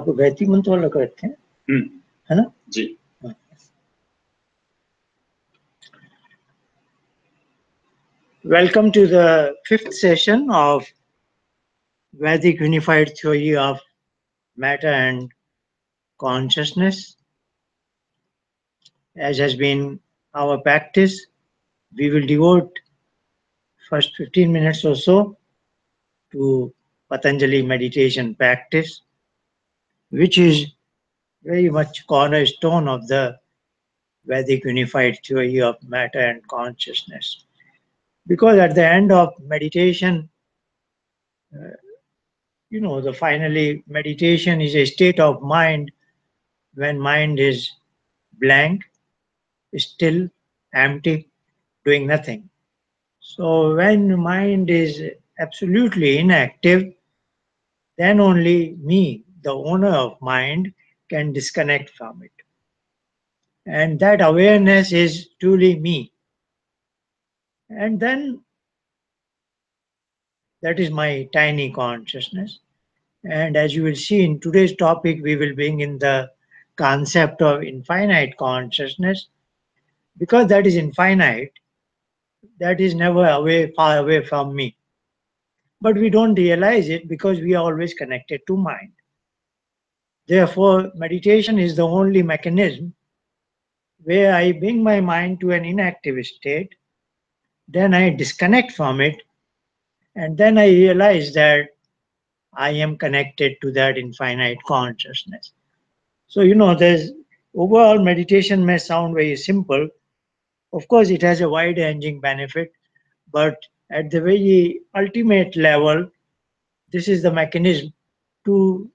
वैदिक मंत्र वाला करते हैं, है ना जी। Welcome to the 5th session of Vedic Unified Theory of Matter and Consciousness. As has been our practice, we will devote first 15 minutes or so to Patanjali meditation practice, which is very much cornerstone of the Vedic Unified Theory of Matter and Consciousness. Because at the end of meditation, the finally meditation is a state of mind when mind is blank, still, empty, doing nothing. So when mind is absolutely inactive, then only me, the owner of mind, can disconnect from it. And that awareness is truly me. And then that is my tiny consciousness. And as you will see in today's topic, we will bring in the concept of infinite consciousness. Because that is infinite, that is never far away from me. But we don't realize it because we are always connected to mind. Therefore, meditation is the only mechanism where I bring my mind to an inactive state, then I disconnect from it, and then I realize that I am connected to that infinite consciousness. So, there's overall meditation may sound very simple. Of course, it has a wide-ranging benefit, but at the very ultimate level, this is the mechanism to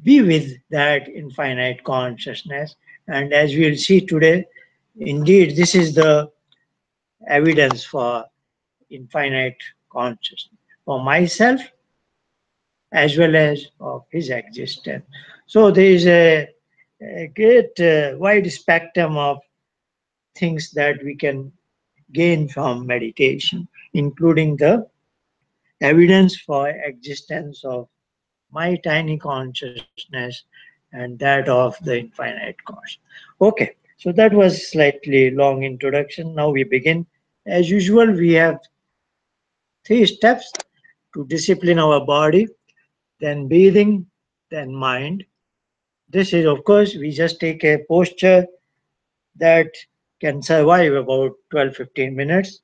be with that infinite consciousness. And as we'll see today, indeed, this is the evidence for infinite consciousness for myself as well as of his existence. So there is a great wide spectrum of things that we can gain from meditation, including the evidence for existence of my tiny consciousness and that of the infinite consciousness. Okay, so that was slightly long introduction. Now we begin. As usual, we have 3 steps to discipline our body, then breathing, then mind. This is, of course, we just take a posture that can survive about 12-15 minutes.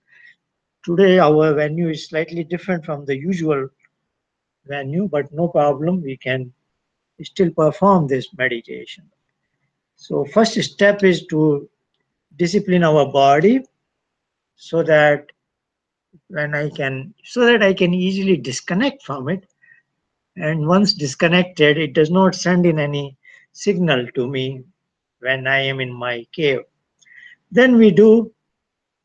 Today, our venue is slightly different from the usual venue, but no problem. We can still perform this meditation. So first step is to discipline our body so that I can easily disconnect from it. And once disconnected, it does not send in any signal to me when I am in my cave. Then we do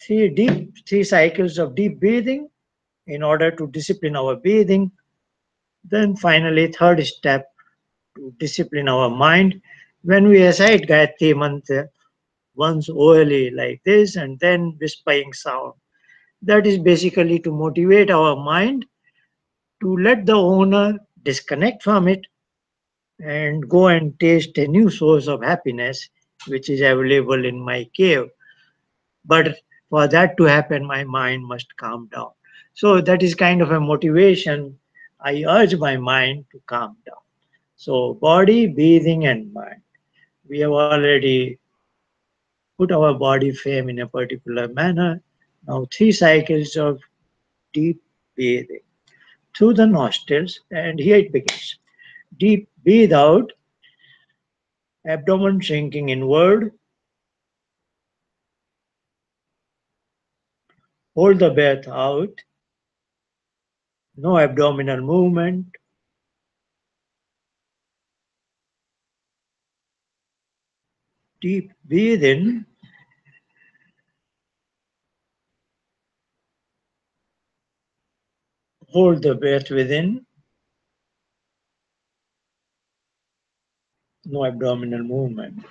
3 cycles of deep breathing in order to discipline our breathing. Then finally, third step, to discipline our mind, when we recite Gayatri Mantra once orally like this and then whispering sound. That is basically to motivate our mind to let the owner disconnect from it and go and taste a new source of happiness which is available in my cave. But for that to happen, my mind must calm down. So that is kind of a motivation. I urge my mind to calm down. So body, breathing, and mind. We have already put our body frame in a particular manner. Now 3 cycles of deep breathing through the nostrils, and here it begins. Deep breathe out, abdomen shrinking inward. Hold the breath out. No abdominal movement. Deep breathe in. Hold the breath within. No abdominal movement.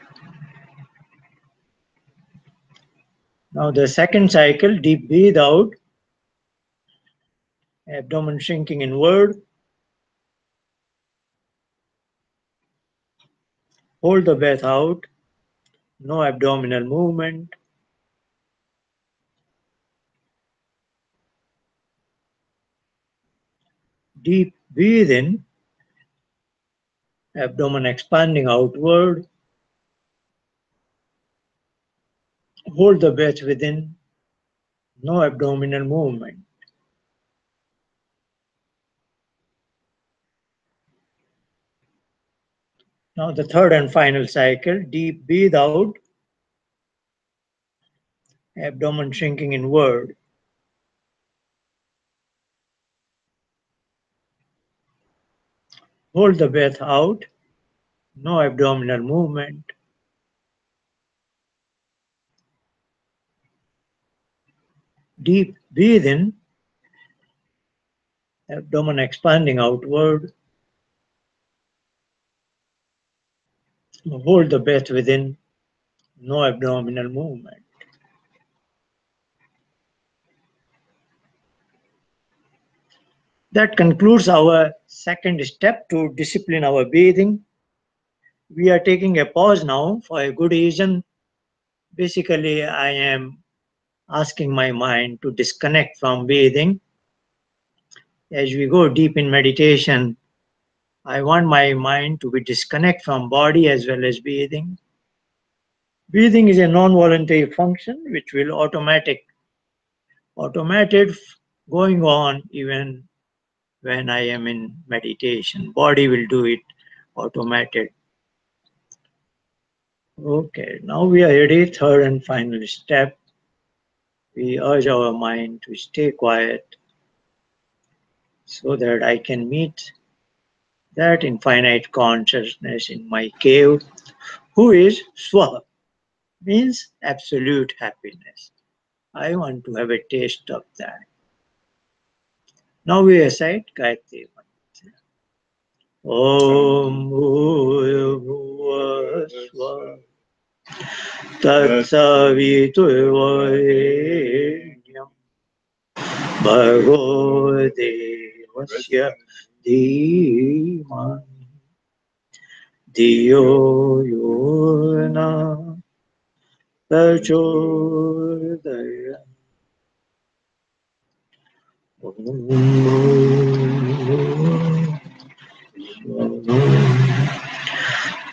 Now the second cycle, deep breathe out. Abdomen shrinking inward. Hold the breath out, no abdominal movement. Deep breathe in, abdomen expanding outward. Hold the breath within, no abdominal movement. Now the third and final cycle, deep breathe out, abdomen shrinking inward. Hold the breath out, no abdominal movement. Deep breathe in, abdomen expanding outward. Hold the breath within, no abdominal movement. That concludes our second step to discipline our breathing. We are taking a pause now for a good reason. Basically, I am asking my mind to disconnect from breathing. As we go deep in meditation, I want my mind to be disconnect from body as well as breathing. Breathing is a non-voluntary function which will automated going on even when I am in meditation. Body will do it automated. Okay, now we are ready. Third and final step. We urge our mind to stay quiet so that I can meet that infinite consciousness in my cave, who is Swa, means absolute happiness. I want to have a taste of that. Now we recite Gayatri Mantra. Om Bhurvubhuva Swa Tatsaviturvarenyam Bhargo Devasya Dhimani Dhiyo Yona Prachodayam.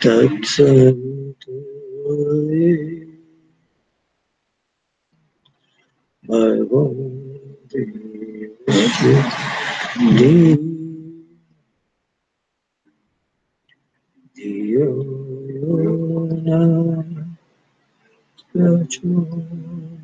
Tatsaviturvarenyam Bhargo Devasya Dhiyo Yona Prachodayam.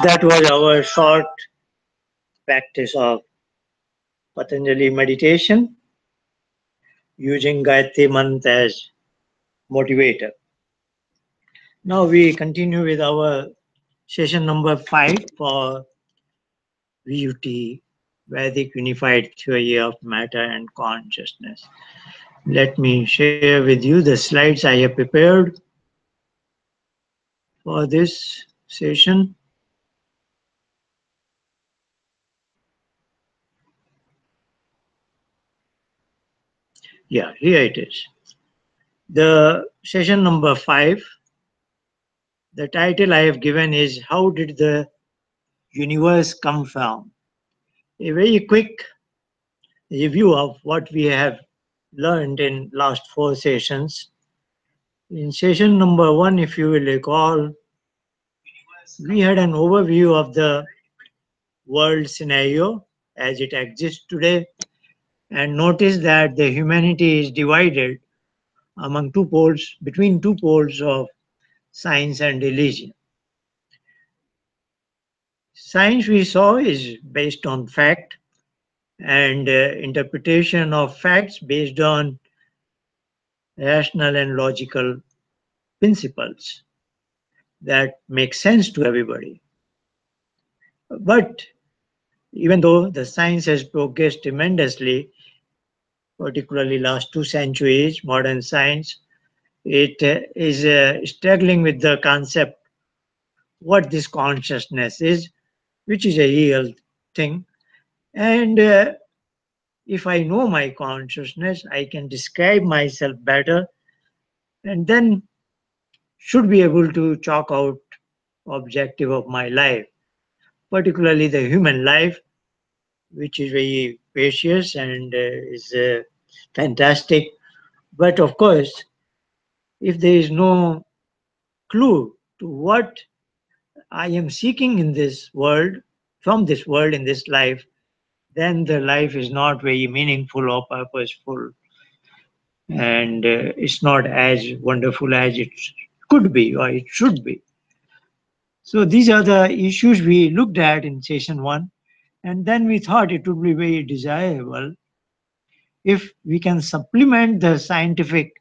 That was our short practice of Patanjali meditation using Gayatri Mantra as motivator. Now we continue with our session number 5 for VUT, Vedic Unified Theory of Matter and Consciousness. Let me share with you the slides I have prepared for this session. Yeah, here it is. The session number 5, the title I have given is How Did the Universe Come From? A very quick review of what we have learned in last 4 sessions. In session number 1, if you will recall, we had an overview of the world scenario as it exists today and notice that the humanity is divided among two poles, between two poles of science and religion. Science, we saw, is based on fact and interpretation of facts based on rational and logical principles that make sense to everybody. But even though the science has progressed tremendously, particularly last 2 centuries, modern science, it is struggling with the concept what this consciousness is, which is a real thing. And if I know my consciousness, I can describe myself better and then should be able to chalk out objective of my life, particularly the human life, which is very precious and is fantastic. But of course, if there is no clue to what I am seeking in this world, from this world in this life, then the life is not very meaningful or purposeful. And it's not as wonderful as it could be or it should be. So these are the issues we looked at in session 1. And then we thought it would be very desirable if we can supplement the scientific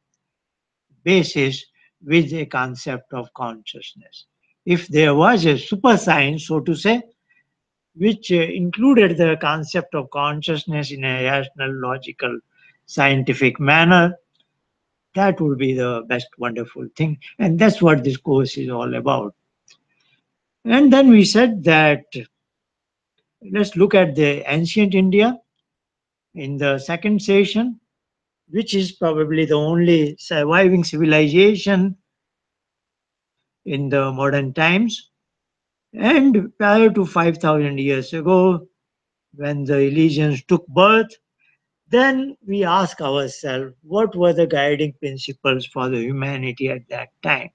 basis with a concept of consciousness. If there was a super science, so to say, which included the concept of consciousness in a rational, logical, scientific manner, that would be the best wonderful thing. And that's what this course is all about. And then we said that let's look at the ancient India in the second session, which is probably the only surviving civilization in the modern times. And prior to 5,000 years ago, when the religions took birth, then we ask ourselves what were the guiding principles for the humanity at that time.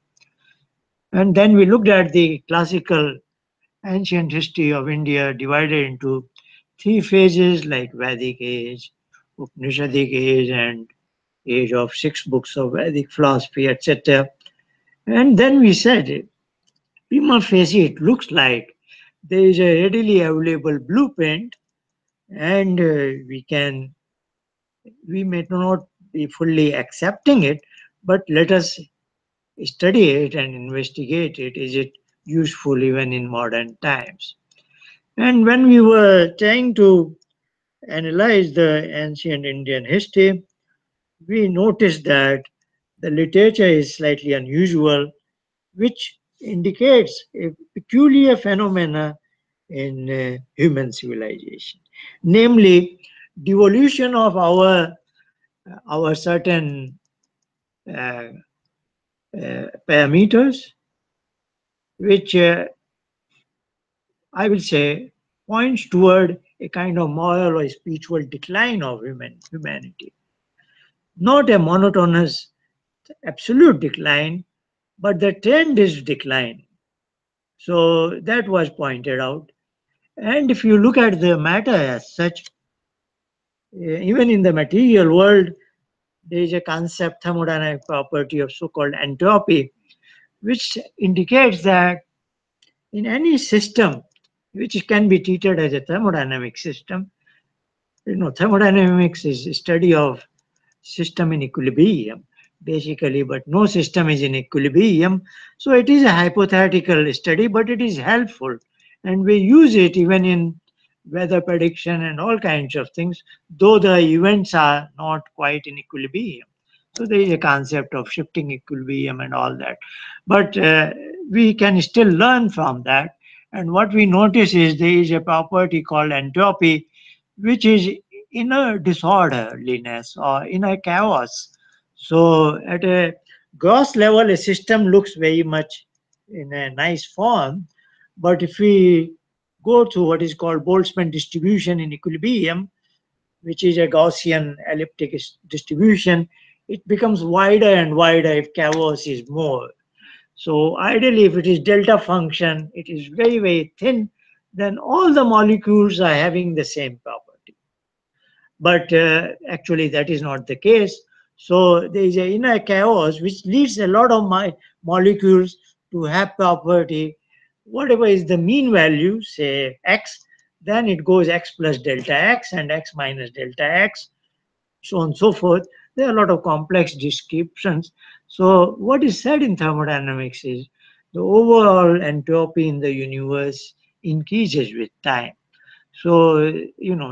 And then we looked at the classical ancient history of India divided into 3 phases like Vedic age, Upanishadic age, and age of 6 books of Vedic philosophy, etc. And then we said, prima facie, it looks like there is a readily available blueprint, and we may not be fully accepting it, but let us study it and investigate it. Is it useful even in modern times? And when we were trying to analyze the ancient Indian history, we noticed that the literature is slightly unusual, which indicates a peculiar phenomena in human civilization, namely devolution of our certain uh, parameters, which I will say points toward a kind of moral or spiritual decline of humanity. Not a monotonous absolute decline, but the trend is decline. So that was pointed out. And if you look at the matter as such, even in the material world, there is a concept, thermodynamic property of so-called entropy, which indicates that in any system which can be treated as a thermodynamic system. Thermodynamics is a study of system in equilibrium, basically, but no system is in equilibrium. So it is a hypothetical study, but it is helpful. And we use it even in weather prediction and all kinds of things, though the events are not quite in equilibrium. So there is a concept of shifting equilibrium and all that. But we can still learn from that. And what we notice is there is a property called entropy, which is inner disorderliness or inner chaos. So, at a gross level, a system looks very much in a nice form. But if we go to what is called Boltzmann distribution in equilibrium, which is a Gaussian elliptic distribution, it becomes wider and wider if chaos is more. So ideally, if it is delta function, it is very, very thin, then all the molecules are having the same property. But actually, that is not the case. So there is an inner chaos which leads a lot of my molecules to have property. Whatever is the mean value, say x, then it goes x plus delta x and x minus delta x, so on and so forth. There are a lot of complex descriptions. So what is said in thermodynamics is the overall entropy in the universe increases with time. So,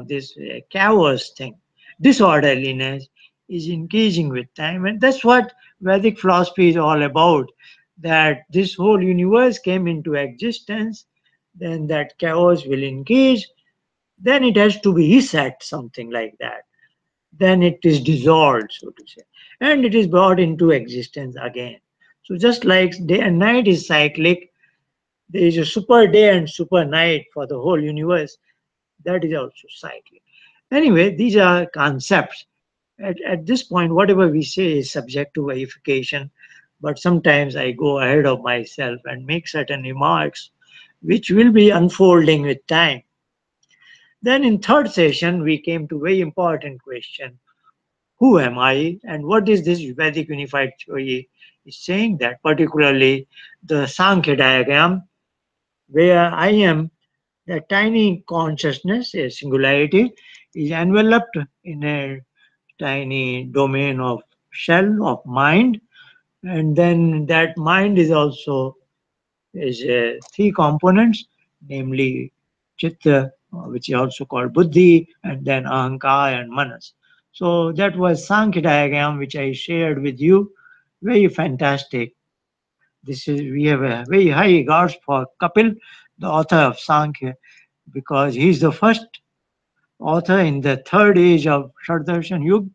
this chaos thing, disorderliness is increasing with time. And that's what Vedic philosophy is all about, that this whole universe came into existence, then that chaos will increase, then it has to be reset, something like that. Then it is dissolved, so to say, and it is brought into existence again. So just like day and night is cyclic, there is a super day and super night for the whole universe. That is also cyclic. Anyway, these are concepts. At this point, whatever we say is subject to verification, but sometimes I go ahead of myself and make certain remarks which will be unfolding with time. Then in third session, we came to very important question: who am I, and what is this Vedic unified theory is saying? That particularly the Sankhya diagram, where I am the tiny consciousness, a singularity, is enveloped in a tiny domain of shell of mind, and then that mind is also is three components, namely chitta, which is also called buddhi, and then ahankar and manas. So that was Sankhya diagram which I shared with you. Very fantastic. This is We have a very high regards for Kapil, the author of Sankhya, because he is the first author in the third age of Shardarshan Yug,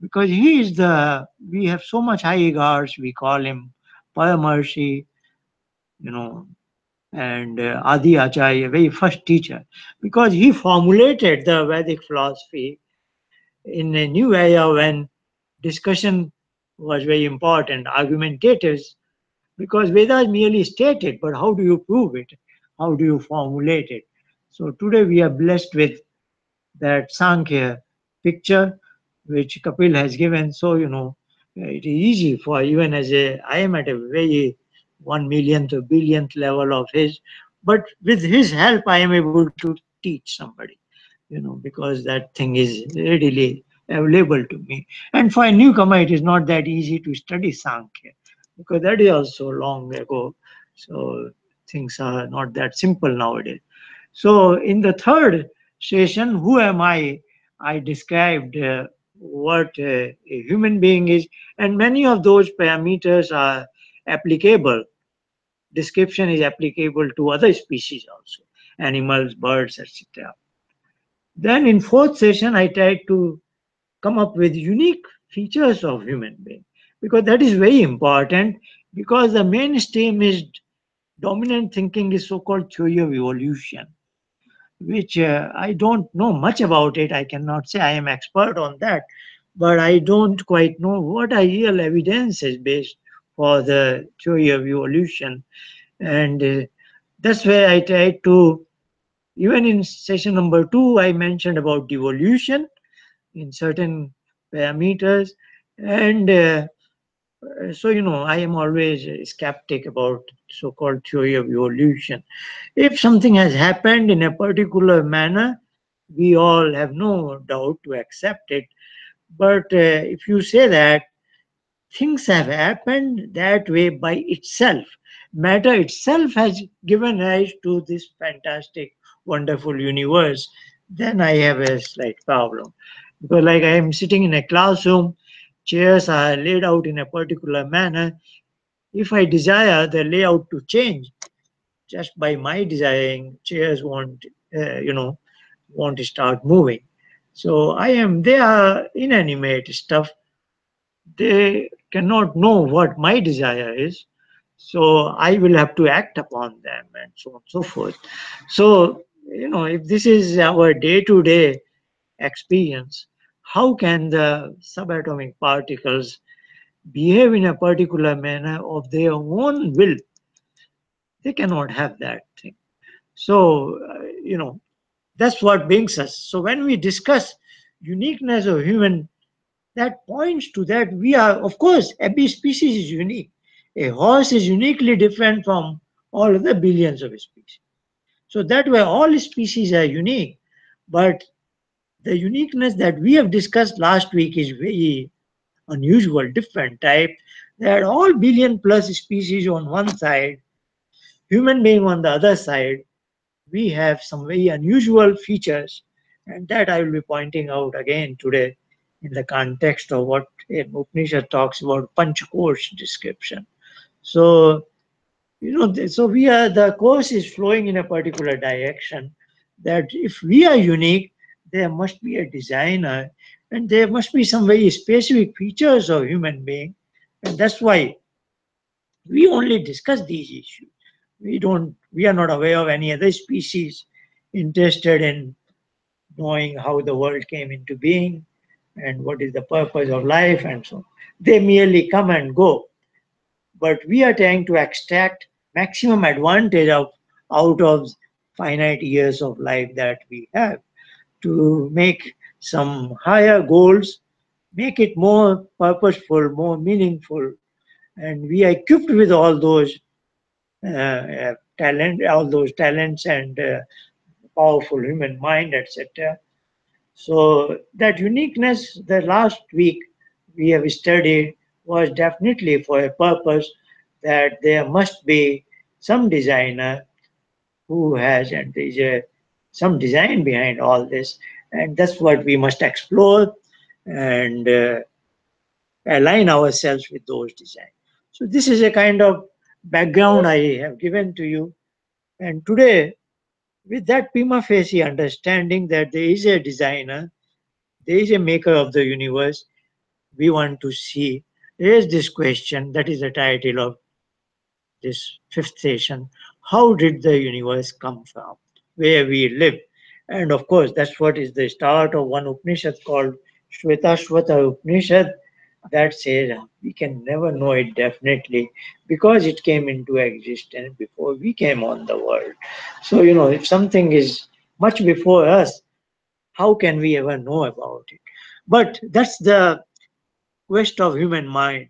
because we have so much high regards, we call him Paramarshi, you know, and Adi Acharya, very first teacher, because he formulated the Vedic philosophy in a new era when discussion was very important, argumentative, because Vedas merely state it, but how do you prove it? How do you formulate it? So today we are blessed with that Sankhya picture which Kapil has given. So, it is easy for even I am at a very 1 millionth or billionth level of his, but with his help, I am able to teach somebody, because that thing is readily available to me. And for a newcomer, it is not that easy to study Sankhya, because that is also long ago. So things are not that simple nowadays. So in the third session, who am I? I described what a human being is, and many of those parameters are applicable. Description is applicable to other species also, animals, birds, etc. Then in fourth session, I tried to come up with unique features of human being, because that is very important, because the mainstream is dominant thinking is so-called theory of evolution, which I don't know much about it. I cannot say I am expert on that, but I don't quite know what are real evidences based for the theory of evolution. And that's where I tried to, even in session number 2, I mentioned about devolution in certain parameters. And So, I am always a skeptic about so-called theory of evolution. If something has happened in a particular manner, we all have no doubt to accept it. But if you say that things have happened that way by itself, matter itself has given rise to this fantastic, wonderful universe, then I have a slight problem. Because, like, I am sitting in a classroom, chairs are laid out in a particular manner. If I desire the layout to change, just by my desiring, chairs won't start moving. So they are inanimate stuff. They cannot know what my desire is. So I will have to act upon them and so on and so forth. So, if this is our day to day experience, how can the subatomic particles behave in a particular manner of their own will? They cannot have that thing. So, that's what brings us. So, when we discuss uniqueness of human, that points to that we are, of course, every species is unique. A horse is uniquely different from all other billions of species. So, that way, all species are unique. But the uniqueness that we have discussed last week is very unusual, different type. That all billion plus species on one side, human being on the other side, we have some very unusual features, and that I will be pointing out again today in the context of what an Upanishad talks about Panchakosh description. So, so the course is flowing in a particular direction that if we are unique, there must be a designer and there must be some very specific features of human being. And that's why we only discuss these issues. We are not aware of any other species interested in knowing how the world came into being and what is the purpose of life and so on. They merely come and go. But we are trying to extract maximum advantage out of finite years of life that we have to make some higher goals, make it more purposeful, more meaningful. And we are equipped with all those talents and powerful human mind, etc. So that uniqueness, the last week we have studied, was definitely for a purpose that there must be some designer who has, and there is some design behind all this, and that's what we must explore and align ourselves with those designs. So this is a kind of background I have given to you, and today, with that prima facie understanding that there is a designer, there is a maker of the universe, we want to see, raise this question, that is the title of this fifth session. How did the universe come from? Where we live. And of course, that's what is the start of one Upanishad called Shvetashvata Upanishad that says we can never know it definitely because it came into existence before we came on the world. So, if something is much before us, how can we ever know about it? But that's the quest of human mind.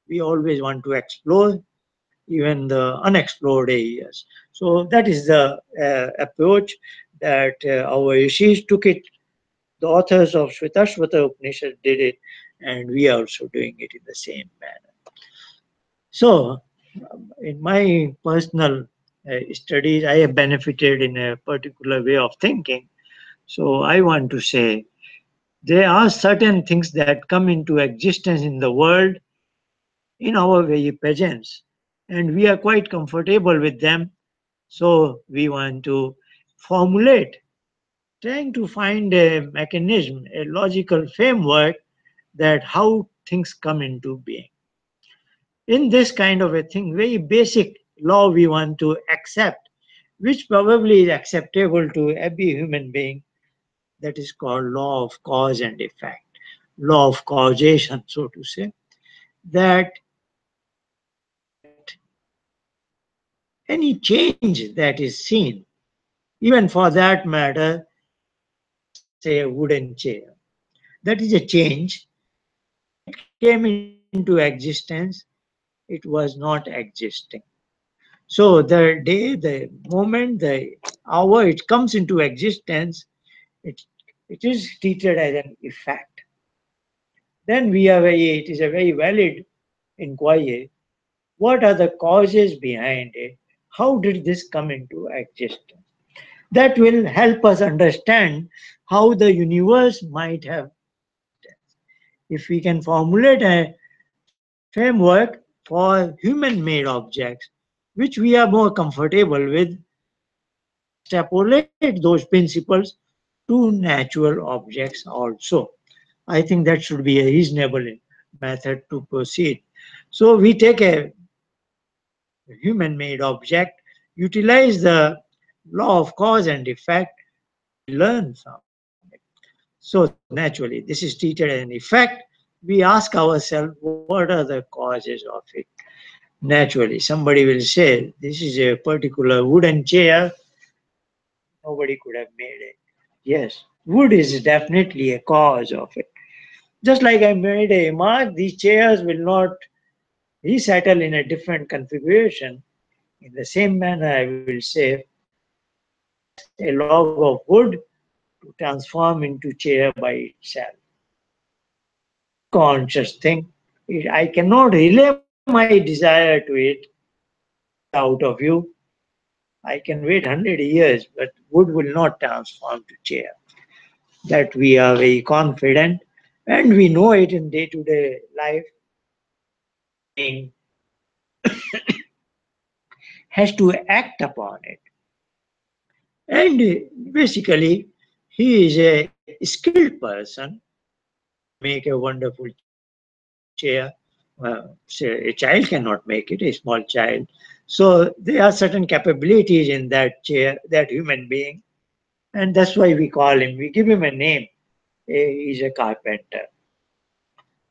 We always want to explore even the unexplored areas. So that is the approach that our rishis took it. The authors of Shvetashvata Upanishad did it, and we are also doing it in the same manner. So, in my personal studies, I have benefited in a particular way of thinking. So, I want to say there are certain things that come into existence in the world in our very presence, and we are quite comfortable with them. So we want to formulate, trying to find a mechanism, a logical framework that how things come into being. In this kind of a thing, very basic law we want to accept, which probably is acceptable to every human being, that is called law of cause and effect, law of causation, so to say, that any change that is seen, even for that matter, say a wooden chair, that is a change. It came into being into existence, it was not existing. So the day, the moment, the hour it comes into existence, it, it is treated as an effect. Then it is a very valid inquiry. What are the causes behind it? How did this come into existence? That will help us understand how the universe might have. If we can formulate a framework for human made objects, which we are more comfortable with, we can extrapolate those principles to natural objects also. I think that should be a reasonable method to proceed. So we take a human made object, utilize the law of cause and effect, and we learn from it. So naturally, this is treated as an effect. We ask ourselves, what are the causes of it? Naturally, somebody will say, this is a particular wooden chair, nobody could have made it. Yes, wood is definitely a cause of it. Just like I made a remark, these chairs will not resettle in a different configuration. In the same manner, I will say, it takes a log of wood to transform into chair by itself. It is an unconscious thing. I cannot relay my desire to it out of you. I can wait 100 years, but wood will not transform to chair. That we are very confident, and we know it in day-to-day life. Human being has to act upon it, and basically, he is a skilled person. He can make a wonderful chair. Say a child cannot make it, a small child. So there are certain capabilities in that chair, that human being, and that's why we call him. We give him a name. He's a carpenter.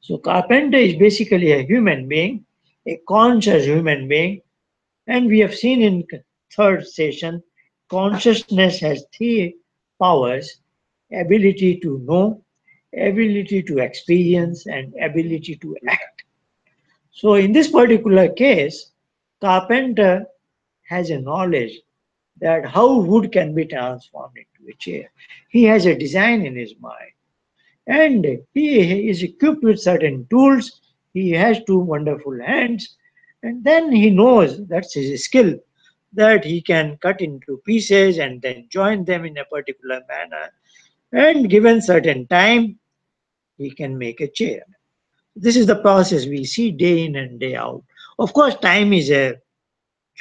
So carpenter is basically a human being, a conscious human being, and we have seen in third session, consciousness has three powers: ability to know, ability to experience, and ability to act. So in this particular case, carpenter has a knowledge that how wood can be transformed into a chair. He has a design in his mind, and he is equipped with certain tools. He has two wonderful hands, and then he knows, that's his skill, that he can cut into pieces and then join them in a particular manner, and given certain time, he can make a chair. This is the process we see day in and day out. Of course, time is a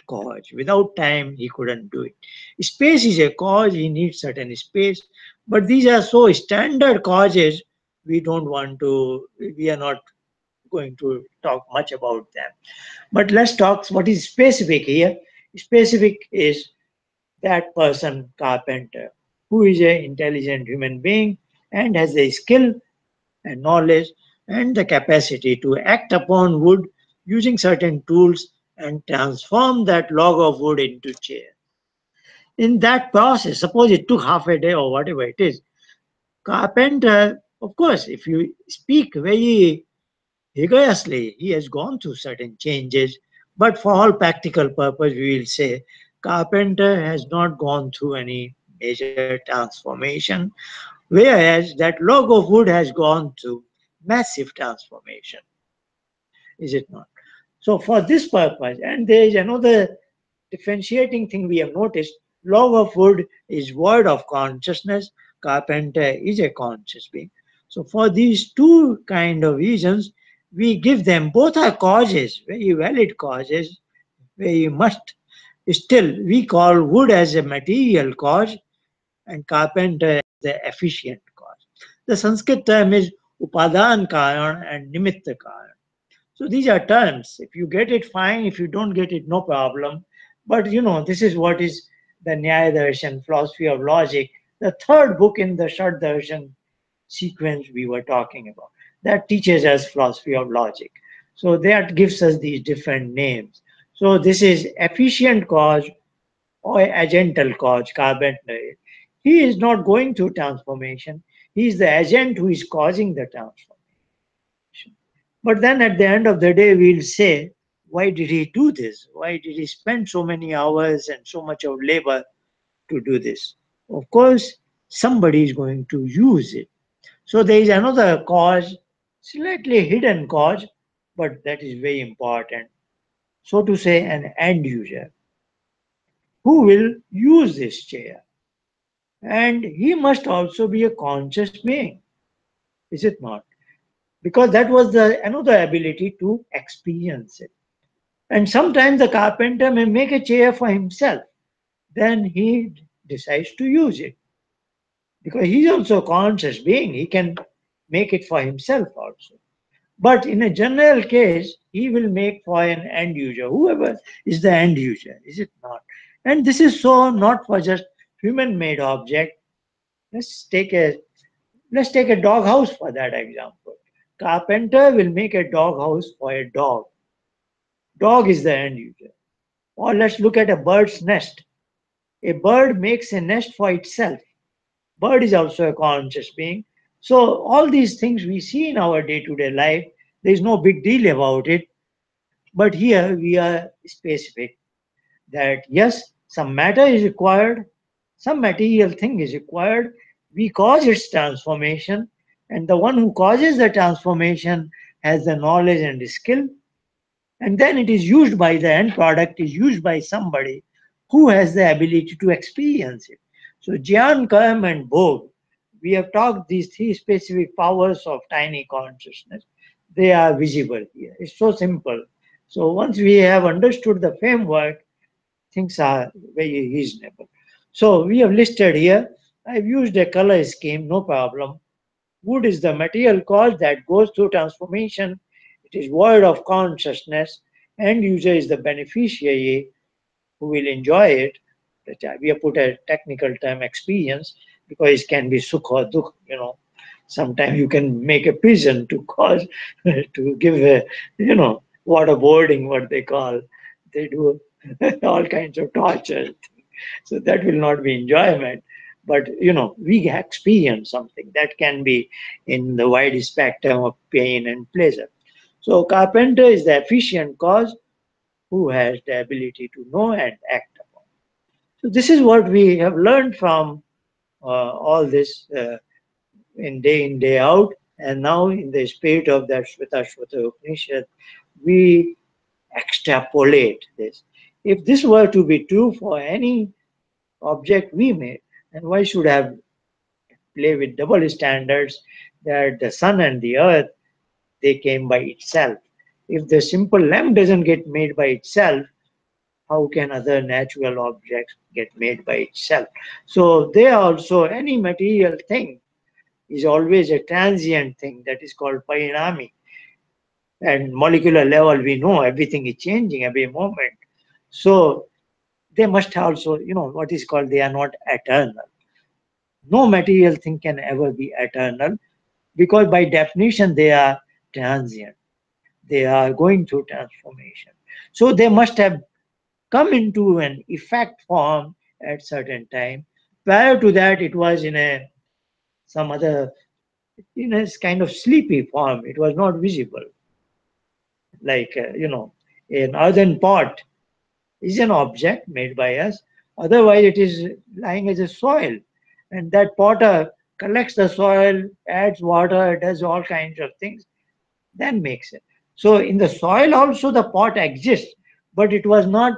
cause. Without time, he couldn't do it. Space is a cause, he needs certain space. But these are so standard causes, we don't want to, we are not going to talk much about them. But let's talk what is specific here. Specific is that person, carpenter, who is an intelligent human being and has the skill and knowledge and the capacity to act upon wood using certain tools and transform that log of wood into chair. In that process, suppose it took half a day or whatever it is, carpenter, of course, if you speak very rigorously, he has gone through certain changes, but for all practical purpose, we will say carpenter has not gone through any major transformation, whereas that log of wood has gone through massive transformation, is it not? So for this purpose, and there is another differentiating thing we have noticed, log of wood is void of consciousness, carpenter is a conscious being. So for these two kind of reasons, we give them, both are causes, very valid causes, very must. Still, we call wood as a material cause and carpenter as the efficient cause. The Sanskrit term is upadan karan and nimitta karan. So these are terms. If you get it, fine. If you don't get it, no problem. But this is what is the Nyaya Darshan, philosophy of logic, the third book in the Shad Darshan sequence we were talking about. That teaches us philosophy of logic. So that gives us these different names. So this is efficient cause or agental cause, carpenter. He is not going through transformation. He is the agent who is causing the transformation. But then at the end of the day, we'll say, why did he do this? Why did he spend so many hours and so much of labor to do this? Of course, somebody is going to use it. So there is another cause, slightly hidden cause, but that is very important. So to say, an end user who will use this chair. And he must also be a conscious being, is it not? Because that was the another ability to experience it. And sometimes the carpenter may make a chair for himself, then he decides to use it because he's also a conscious being. He can make it for himself also. But in a general case, he will make for an end user, whoever is the end user, is it not? And this is so not for just human-made object. Let's take a let's take a dog house for that example. Carpenter will make a dog house for a dog. Dog is the end user. Or let's look at a bird's nest. A bird makes a nest for itself. Bird is also a conscious being. So all these things we see in our day-to-day life, there is no big deal about it. But here we are specific that yes, some matter is required, some material thing is required. We cause its transformation, and the one who causes the transformation has the knowledge and the skill, and then it is used by the end product is used by somebody who has the ability to experience it. So Jian, Kerm, and Borg, we have talked these three specific powers of tiny consciousness. They are visible here. It's so simple. So once we have understood the framework, things are very reasonable. So we have listed here. I've used a color scheme, no problem. Wood is the material cause that goes through transformation. It is void of consciousness. End user is the beneficiary who will enjoy it. We have put a technical term experience because it can be sukh or dukh, Sometimes you can make a pigeon to cause, to give a, waterboarding, what they call. They do all kinds of torture. So that will not be enjoyment. But we experience something that can be in the wide spectrum of pain and pleasure. So carpenter is the efficient cause who has the ability to know and act upon. So this is what we have learned from all this in day out. And now in the spirit of that Shveta Upanishad, we extrapolate this. If this were to be true for any object we made, then why should I have play with double standards that the sun and the earth they came by itself? If the simple lamp doesn't get made by itself, how can other natural objects get made by itself? So there also any material thing is always a transient thing that is called parinami. And molecular level we know everything is changing every moment. So they must also, what is called, they are not eternal. No material thing can ever be eternal because by definition they are transient. They are going through transformation. So they must have come into an effect form at certain time. Prior to that, it was in a some other in a kind of sleepy form. It was not visible. Like an earthen pot is an object made by us. Otherwise, it is lying as a soil, and that potter collects the soil, adds water, does all kinds of things, then makes it. So in the soil also the pot exists, but it was not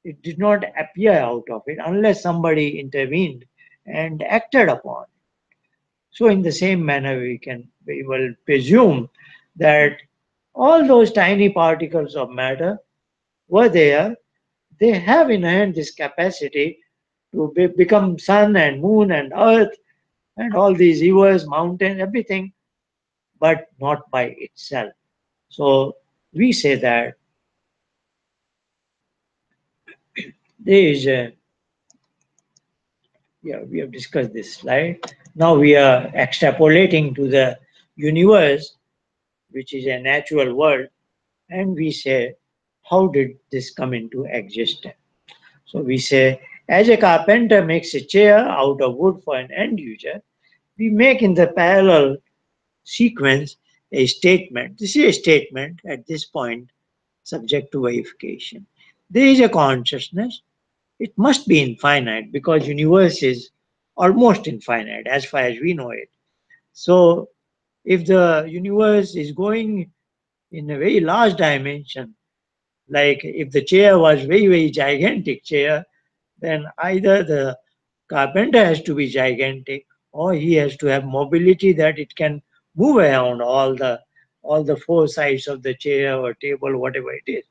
it did not appear out of it unless somebody intervened and acted upon. So in the same manner, we will presume that all those tiny particles of matter were there. They have in hand this capacity to become sun and moon and earth and all these rivers, mountains, everything, but not by itself. So we say that there is a yeah, we have discussed this slide. Now we are extrapolating to the universe, which is a natural world, and we say, how did this come into existence? So we say, as a carpenter makes a chair out of wood for an end user, we make in the parallel sequence a statement. This is a statement at this point, subject to verification. There is a consciousness. It must be infinite because universe is almost infinite as far as we know it. So if the universe is going in a very large dimension, like if the chair was very, very gigantic chair, then either the carpenter has to be gigantic or he has to have mobility that it can move around all the four sides of the chair or table, whatever it is.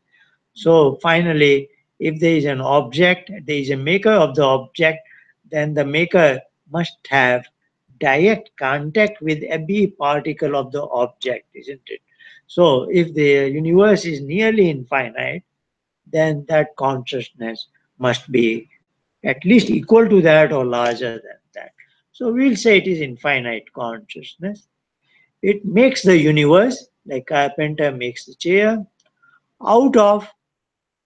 So finally, if there is an object, there is a maker of the object, then the maker must have direct contact with every particle of the object, isn't it? So if the universe is nearly infinite, then that consciousness must be at least equal to that or larger than that. So we'll say it is infinite consciousness. It makes the universe, like carpenter makes the chair, out of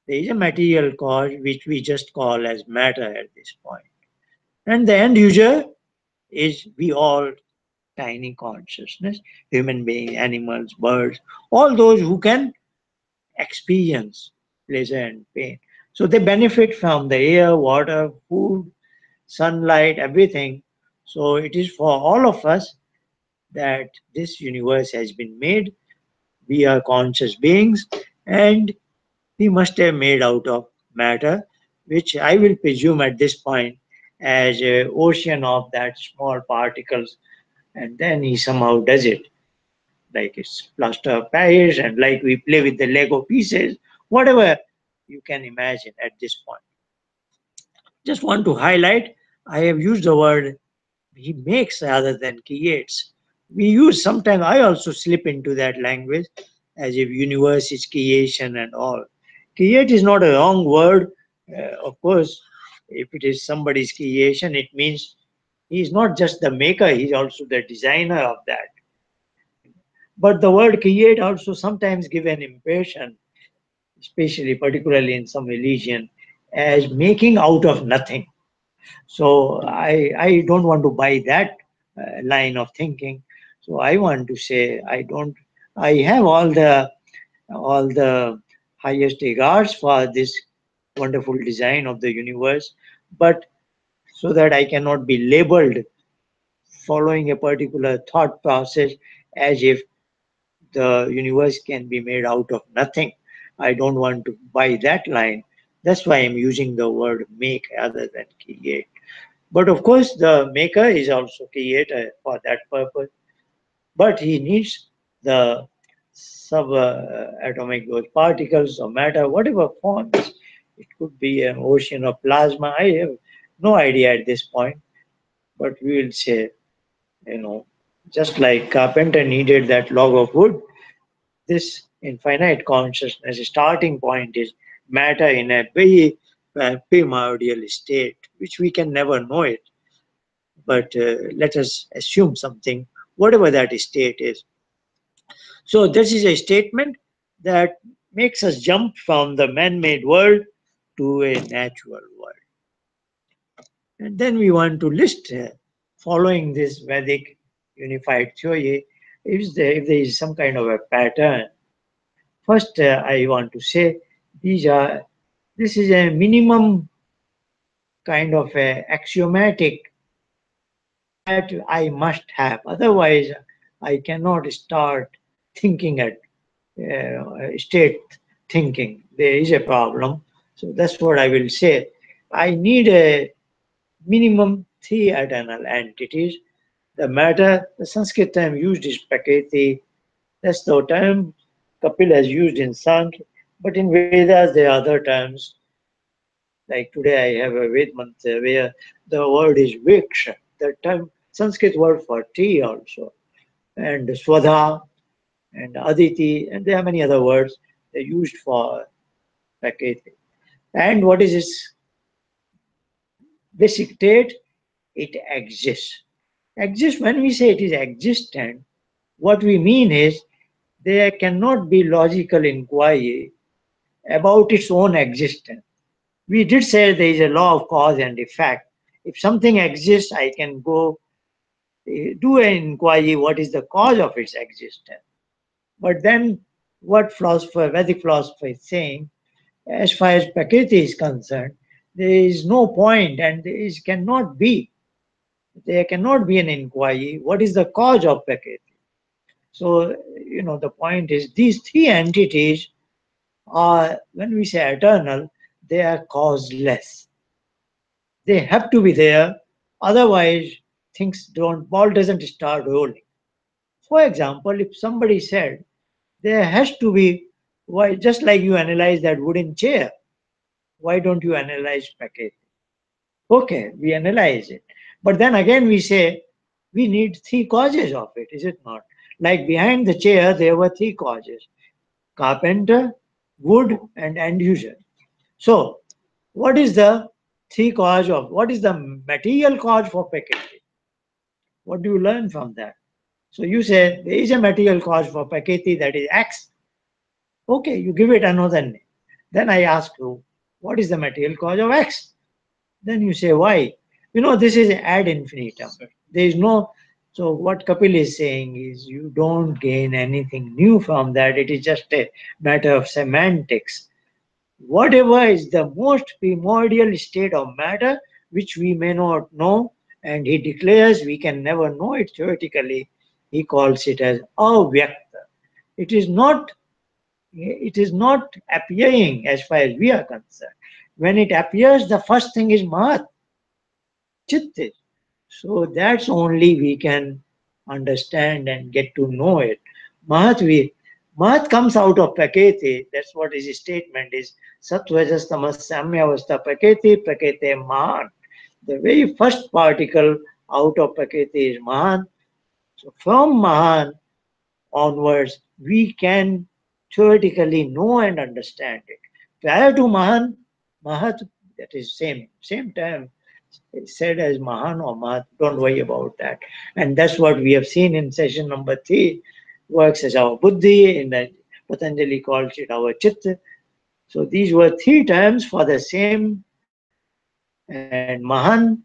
there is a material cause which we just call as matter at this point. And the end user is we all tiny consciousness, human beings, animals, birds, all those who can experience pleasure and pain. So they benefit from the air, water, food, sunlight, everything. So it is for all of us that this universe has been made. We are conscious beings and we must have made out of matter, which I will presume at this point as an ocean of that small particles. And then he somehow does it, like it's plaster of Paris, and like we play with the Lego pieces, whatever you can imagine at this point. Just want to highlight, I have used the word he makes rather than creates. We use sometimes, I also slip into that language as if universe is creation and all. Create is not a wrong word. Of course, if it is somebody's creation, it means he is not just the maker, he is also the designer of that. But the word create also sometimes give an impression, especially particularly in some religion, as making out of nothing. So I don't want to buy that line of thinking. So I want to say I don't. I have all the highest regards for this wonderful design of the universe, but so that I cannot be labeled following a particular thought process as if the universe can be made out of nothing. I don't want to buy that line. That's why I'm using the word make rather than create. But of course, the maker is also creator for that purpose. But he needs the subatomic those particles or matter, whatever forms. It could be an ocean of plasma. I have no idea at this point. But we will say, you know, just like carpenter needed that log of wood, this infinite consciousness starting point is matter in a very primordial state, which we can never know it. But let us assume something, whatever that state is. So this is a statement that makes us jump from the man-made world to a natural world. And then we want to list, following this Vedic unified theory, if there is some kind of a pattern. First, I want to say this is a minimum kind of a axiomatic that I must have. Otherwise, I cannot start thinking at state thinking. There is a problem. So that's what I will say. I need a minimum three eternal entities. The matter, the Sanskrit term used is Prakriti. That's the term Kapil has used in Sankhya. But in Vedas, there are other terms. Like today, I have a Ved mantra where the word is Viksha. The term Sanskrit word for tea also, and Swadha and Aditi, and there are many other words they used for Prakriti. And what is its basic state? It exists. Exists, when we say it is existent, what we mean is there cannot be logical inquiry about its own existence. We did say there is a law of cause and effect. If something exists, I can go do an inquiry what is the cause of its existence. But then what Vedic philosopher is saying, as far as Prakriti is concerned, there is no point and there cannot be an inquiry. What is the cause of Prakriti? So, the point is these three entities are, when we say eternal, they are causeless. They have to be there, otherwise ball doesn't start rolling. For example, if somebody said there has to be, why, just like you analyze that wooden chair, why don't you analyze Prakriti? Okay, we analyze it. But then again we say we need three causes of it, is it not? Like behind the chair, there were three causes: carpenter, wood, and enduser. So, what is the material cause for Prakriti? What do you learn from that? So you say there is a material cause for Prakriti, that is X. Okay, you give it another name. Then I ask you, what is the material cause of X? Then you say Y. This is ad infinitum. There is no. So what Kapil is saying is you don't gain anything new from that. It is just a matter of semantics. Whatever is the most primordial state of matter, which we may not know, and he declares we can never know it theoretically, he calls it as avyakta. It is not it is not appearing as far as we are concerned. When it appears, the first thing is Mahat, Chitte. So that's only we can understand and get to know it. Mahat, Mahat comes out of Prakriti. That's what his statement is. Sattvajas tamas samyavastha Prakriti, Prakriti Mahan. The very first particle out of Prakriti is Mahan. So from Mahan onwards, we can theoretically know and understand it. Prior to Mahan, Mahat, that is same time said as Mahan or Mahat. Don't worry about that. And that's what we have seen in session number 3. Works as our Buddhi, in the Patanjali calls it our Chitta. So these were 3 terms for the same, and Mahan,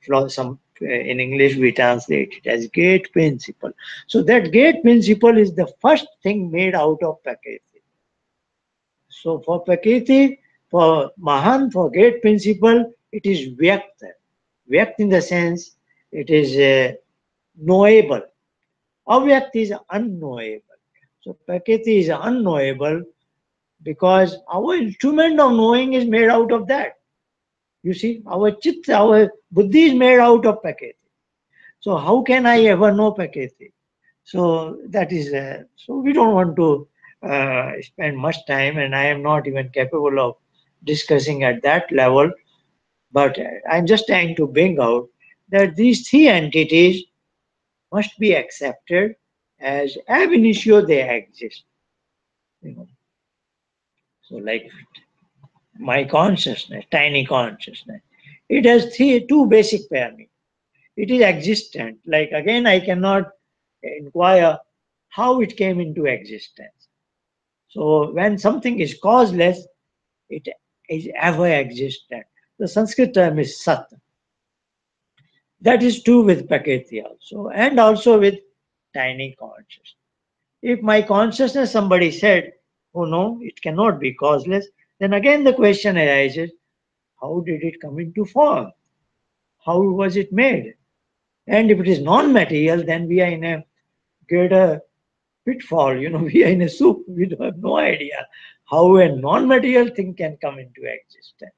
in English we translate it as great principle. So that great principle is the first thing made out of Prakriti. So for Prakriti, for Mahan, for great principle, it is Vyakta. Vyakt in the sense it is knowable. Avyakt is unknowable. So Prakriti is unknowable because our instrument of knowing is made out of that. You see, our chitta, our buddhi is made out of Prakriti. So how can I ever know Prakriti? So that is, so we don't want to spend much time, and I am not even capable of discussing at that level. But I'm just trying to bring out that these 3 entities must be accepted as ab initio they exist. You know. So like my consciousness, tiny consciousness, it has two basic parameters. It is existent. Like again, I cannot inquire how it came into existence. So when something is causeless, it is ever existent. The Sanskrit term is sat. That is true with Prakriti also, and also with tiny consciousness. If my consciousness, somebody said, oh no, it cannot be causeless, then again the question arises, how did it come into form? How was it made? And if it is non-material, then we are in a greater pitfall. We are in a soup. We have no idea how a non-material thing can come into existence.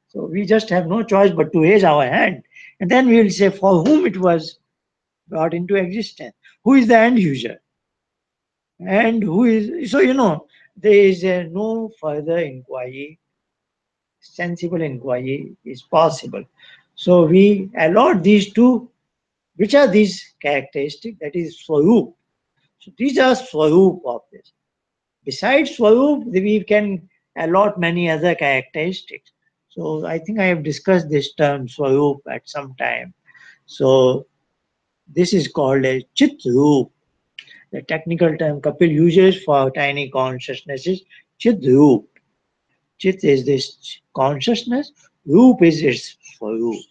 So we just have no choice but to raise our hand. And then we will say for whom it was brought into existence. Who is the end user? And who is, so there is no further inquiry, sensible inquiry is possible. So we allot these two, which are these characteristics, that is Swarup. So these are Swarup of this. Besides Swarup, we can allot many other characteristics. So I think I have discussed this term Swarup at some time. So this is called a Chitrup. The technical term Kapil uses for tiny consciousness is Chitrup. Chit is this consciousness, Rup is its Swarup.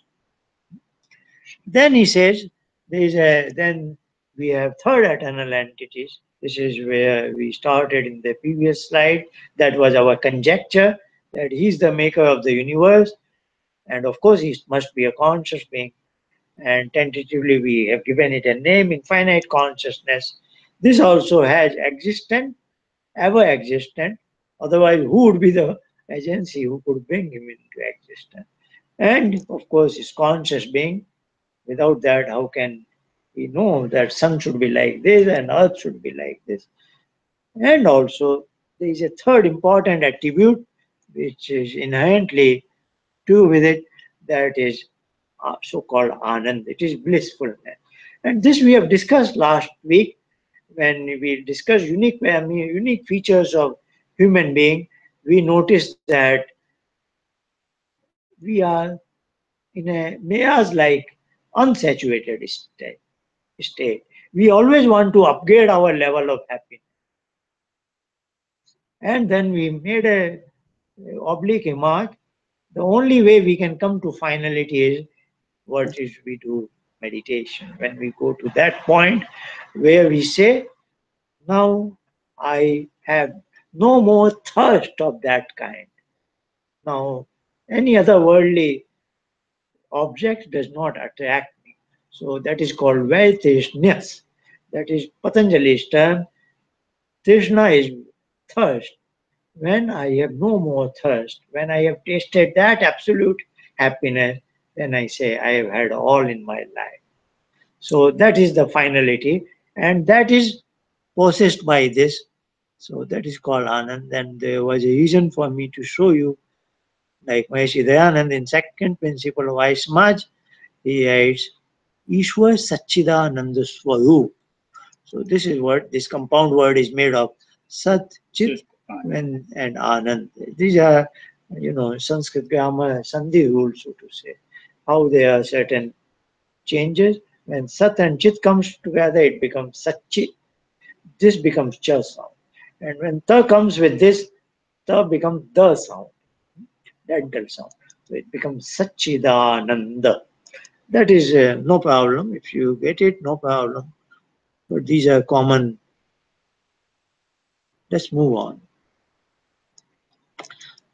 Then he says, then we have third eternal entities, This is where we started in the previous slide. That was our conjecture that he's the maker of the universe, and of course, he must be a conscious being. And tentatively, we have given it a name, infinite consciousness. This also has existent, ever existent. Otherwise, who would be the agency who could bring him into existence? And of course, his conscious being. Without that, how can we know that sun should be like this and earth should be like this? And also, there is a third important attribute which is inherently true with it, that is so-called anand. It is blissfulness. And this we have discussed last week when we discussed unique features of human being. We noticed that we are in a Maya's-like unsaturated state. We always want to upgrade our level of happiness. And then we made a oblique remark. The only way we can come to finality is what is we do meditation. When we go to that point where we say, now I have no more thirst of that kind. Now any other worldly object does not attract me. So that is called Vaitrishness. That is Patanjali's term. Trishna is thirst. When I have no more thirst, when I have tasted that absolute happiness, then I say I have had all in my life. So that is the finality, and that is possessed by this. So that is called Anand. And there was a reason for me to show you, like Maharishi Dayanand in second principle of Vaismaj, he writes, Ishwar Satchidananda Swarup. So this is what this compound word is made of. Sat, Chit, and Anand. These are, Sanskrit grammar, Sandhi rules, so to say. How there are certain changes. When Sat and Chit comes together, it becomes Satchit. This becomes Cha sound. And when Ta comes with this, Ta becomes the sound, dental sound. So it becomes Satchidananda. That is no problem. If you get it, no problem. But these are common. Let's move on.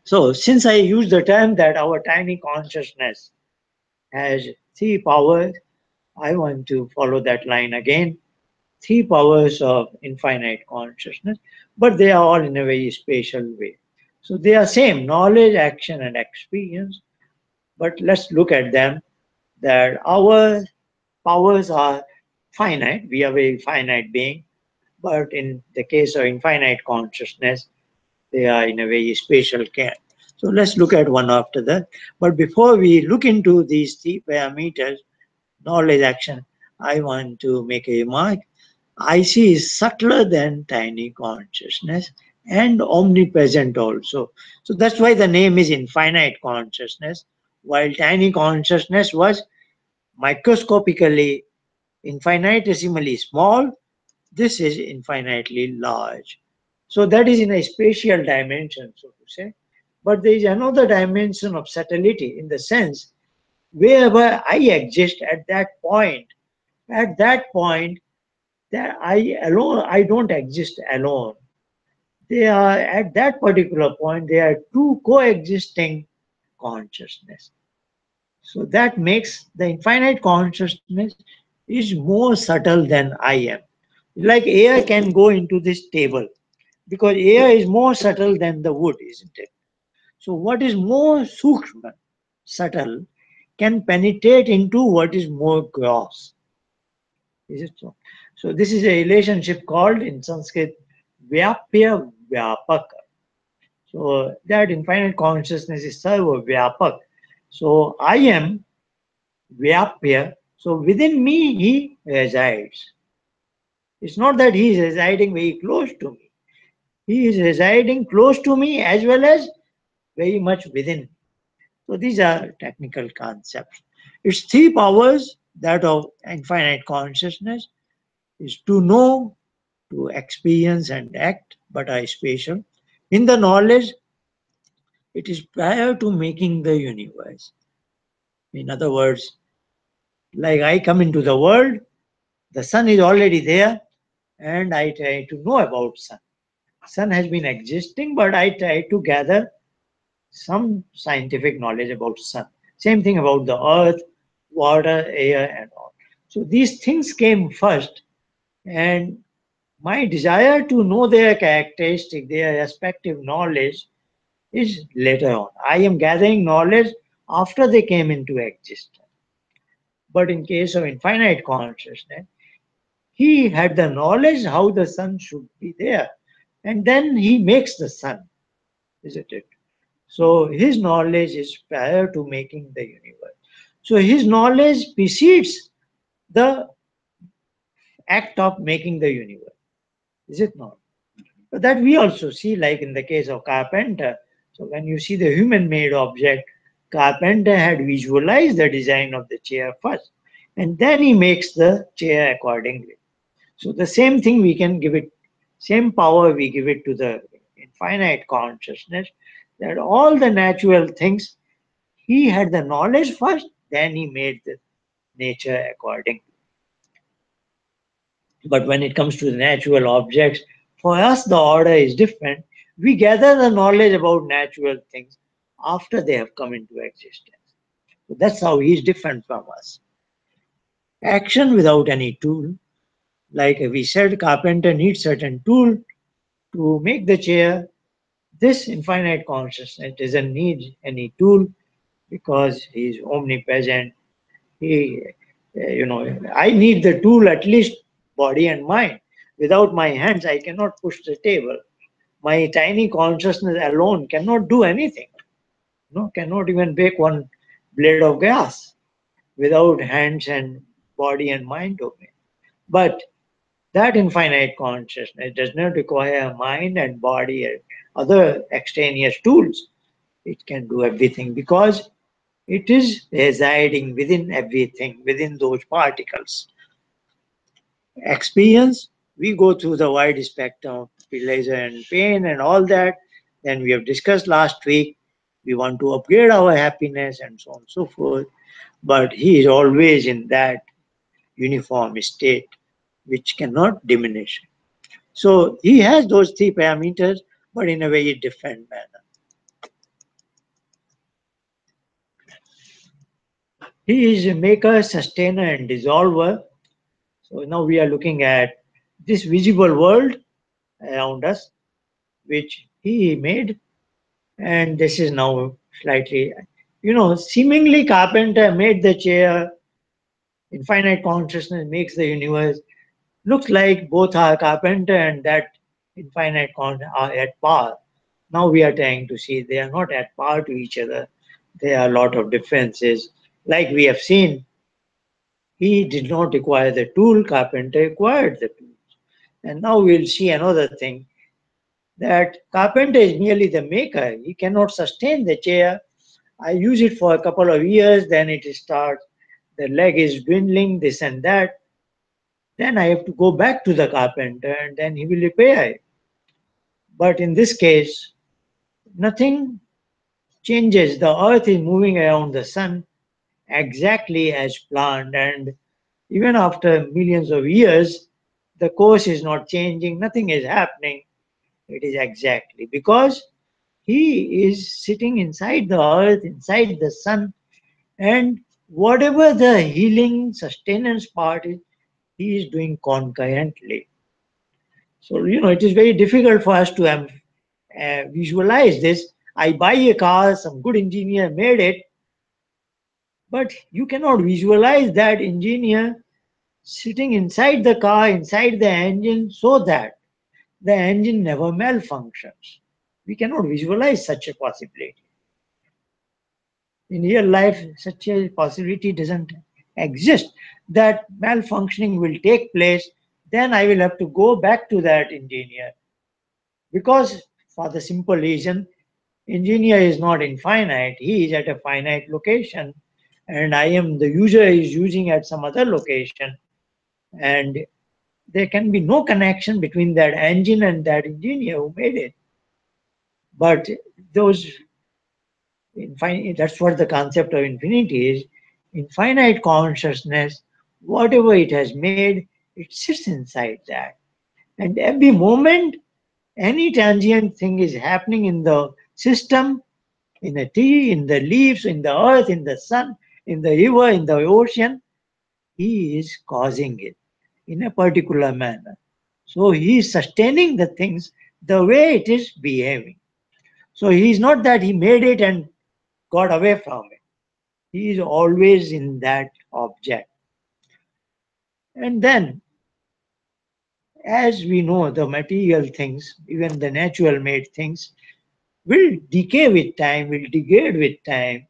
So since I use the term that our tiny consciousness has three powers, I want to follow that line again. Three powers of infinite consciousness, but they are all in a very spatial way. So they are same, knowledge, action, and experience. But let's look at them, that our powers are finite. We are very finite being. But in the case of infinite consciousness, they are in a very spatial camp. So let's look at one after that. But before we look into these three parameters, knowledge, action, I want to make a remark. IC is subtler than tiny consciousness and omnipresent also. So that's why the name is infinite consciousness, while tiny consciousness was microscopically, infinitesimally small. This is infinitely large. So that is in a spatial dimension, so to say. But there is another dimension of subtlety in the sense wherever I exist at that point, that I don't exist alone. They are at that particular point, they are two coexisting consciousness. So that makes the infinite consciousness is more subtle than I am. Like air can go into this table because air is more subtle than the wood, isn't it? So what is more sukshma, subtle, can penetrate into what is more gross. Is it so? So this is a relationship called in Sanskrit Vyapya Vyapaka. So that infinite consciousness is Sarva Vyapak. So I am Vyapya. So within me he resides. It's not that he is residing very close to me. He is residing close to me as well as very much within me. So these are technical concepts. Its three powers, that of infinite consciousness, is to know, to experience and act, but are spatial. In the knowledge, it is prior to making the universe. In other words, like I come into the world, the sun is already there, and I try to know about sun. Sun has been existing, but I try to gather some scientific knowledge about sun. Same thing about the earth, water, air, and all. So these things came first, and my desire to know their characteristic, their respective knowledge, is later on. I am gathering knowledge after they came into existence. But in case of infinite consciousness, he had the knowledge how the sun should be there, and then he makes the sun, isn't it? So his knowledge is prior to making the universe. So his knowledge precedes the act of making the universe, is it not? But that we also see, like in the case of carpenter. So when you see the human-made object, carpenter had visualized the design of the chair first, and then he makes the chair accordingly. So the same thing we can give it, same power we give it to the infinite consciousness, that all the natural things, he had the knowledge first, then he made the nature according. But when it comes to the natural objects, for us the order is different. We gather the knowledge about natural things after they have come into existence. So that's how he is different from us. Action without any tool. Like we said, carpenter needs certain tool to make the chair. This infinite consciousness doesn't need any tool because he is omnipresent. He, I need the tool, at least body and mind. Without my hands, I cannot push the table. My tiny consciousness alone cannot do anything. No, cannot even bake one blade of grass without hands and body and mind domain. But that infinite consciousness does not require mind and body and other extraneous tools. It can do everything because it is residing within everything, within those particles. Experience, we go through the wide spectrum of pleasure and pain and all that. Then we have discussed last week, we want to upgrade our happiness and so on and so forth. But he is always in that uniform state which cannot diminish. So he has those three parameters, but in a very different manner. He is a maker, sustainer, and dissolver. So now we are looking at this visible world around us, which he made, and this is now slightly, seemingly carpenter made the chair, infinite consciousness makes the universe. Looks like both are carpenter and that infinite consciousness are at par. Now we are trying to see they are not at par to each other. There are a lot of differences. Like we have seen, he did not require the tool, carpenter required the tool. And now we'll see another thing, that carpenter is merely the maker. He cannot sustain the chair. I use it for a couple of years, then it starts, the leg is dwindling, this and that. Then I have to go back to the carpenter and then he will repair it. But in this case, nothing changes. The earth is moving around the sun exactly as planned, and even after millions of years, the course is not changing, nothing is happening. It is exactly because he is sitting inside the earth, inside the sun, and whatever the healing sustenance part is, he is doing concurrently. So, it is very difficult for us to visualize this. I buy a car, some good engineer made it, but you cannot visualize that engineer sitting inside the car, inside the engine, so that the engine never malfunctions. We cannot visualize such a possibility. In real life, such a possibility doesn't exist. That malfunctioning will take place, then I will have to go back to that engineer. Because for the simple reason, engineer is not infinite, he is at a finite location, and I am the user is using at some other location, and there can be no connection between that engine and that engineer who made it. But those that's what the concept of infinity is. Infinite consciousness, whatever it has made, it sits inside that. And every moment, any transient thing is happening in the system, in a tree, in the leaves, in the earth, in the sun, in the river, in the ocean, he is causing it in a particular manner. So he is sustaining the things the way it is behaving. So he is not that he made it and got away from it. He is always in that object. And then, as we know, the material things, even the natural made things, will decay with time, will degrade with time.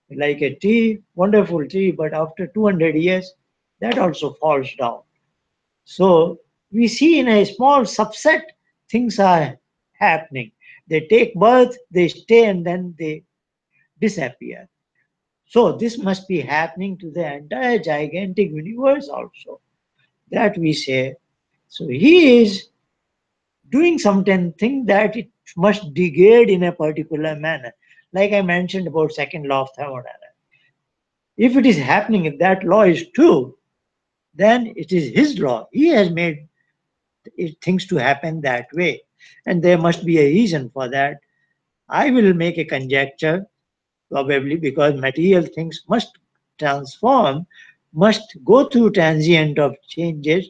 Like a tree, wonderful tree, but after 200 years, that also falls down. So we see in a small subset things are happening. They take birth, they stay, and then they disappear. So this must be happening to the entire gigantic universe also. That we say. So he is doing something that it must degrade in a particular manner. Like I mentioned about second law of thermodynamics. If it is happening, if that law is true, then it is his law. He has made things to happen that way. And there must be a reason for that. I will make a conjecture, probably because material things must transform, must go through transient of changes.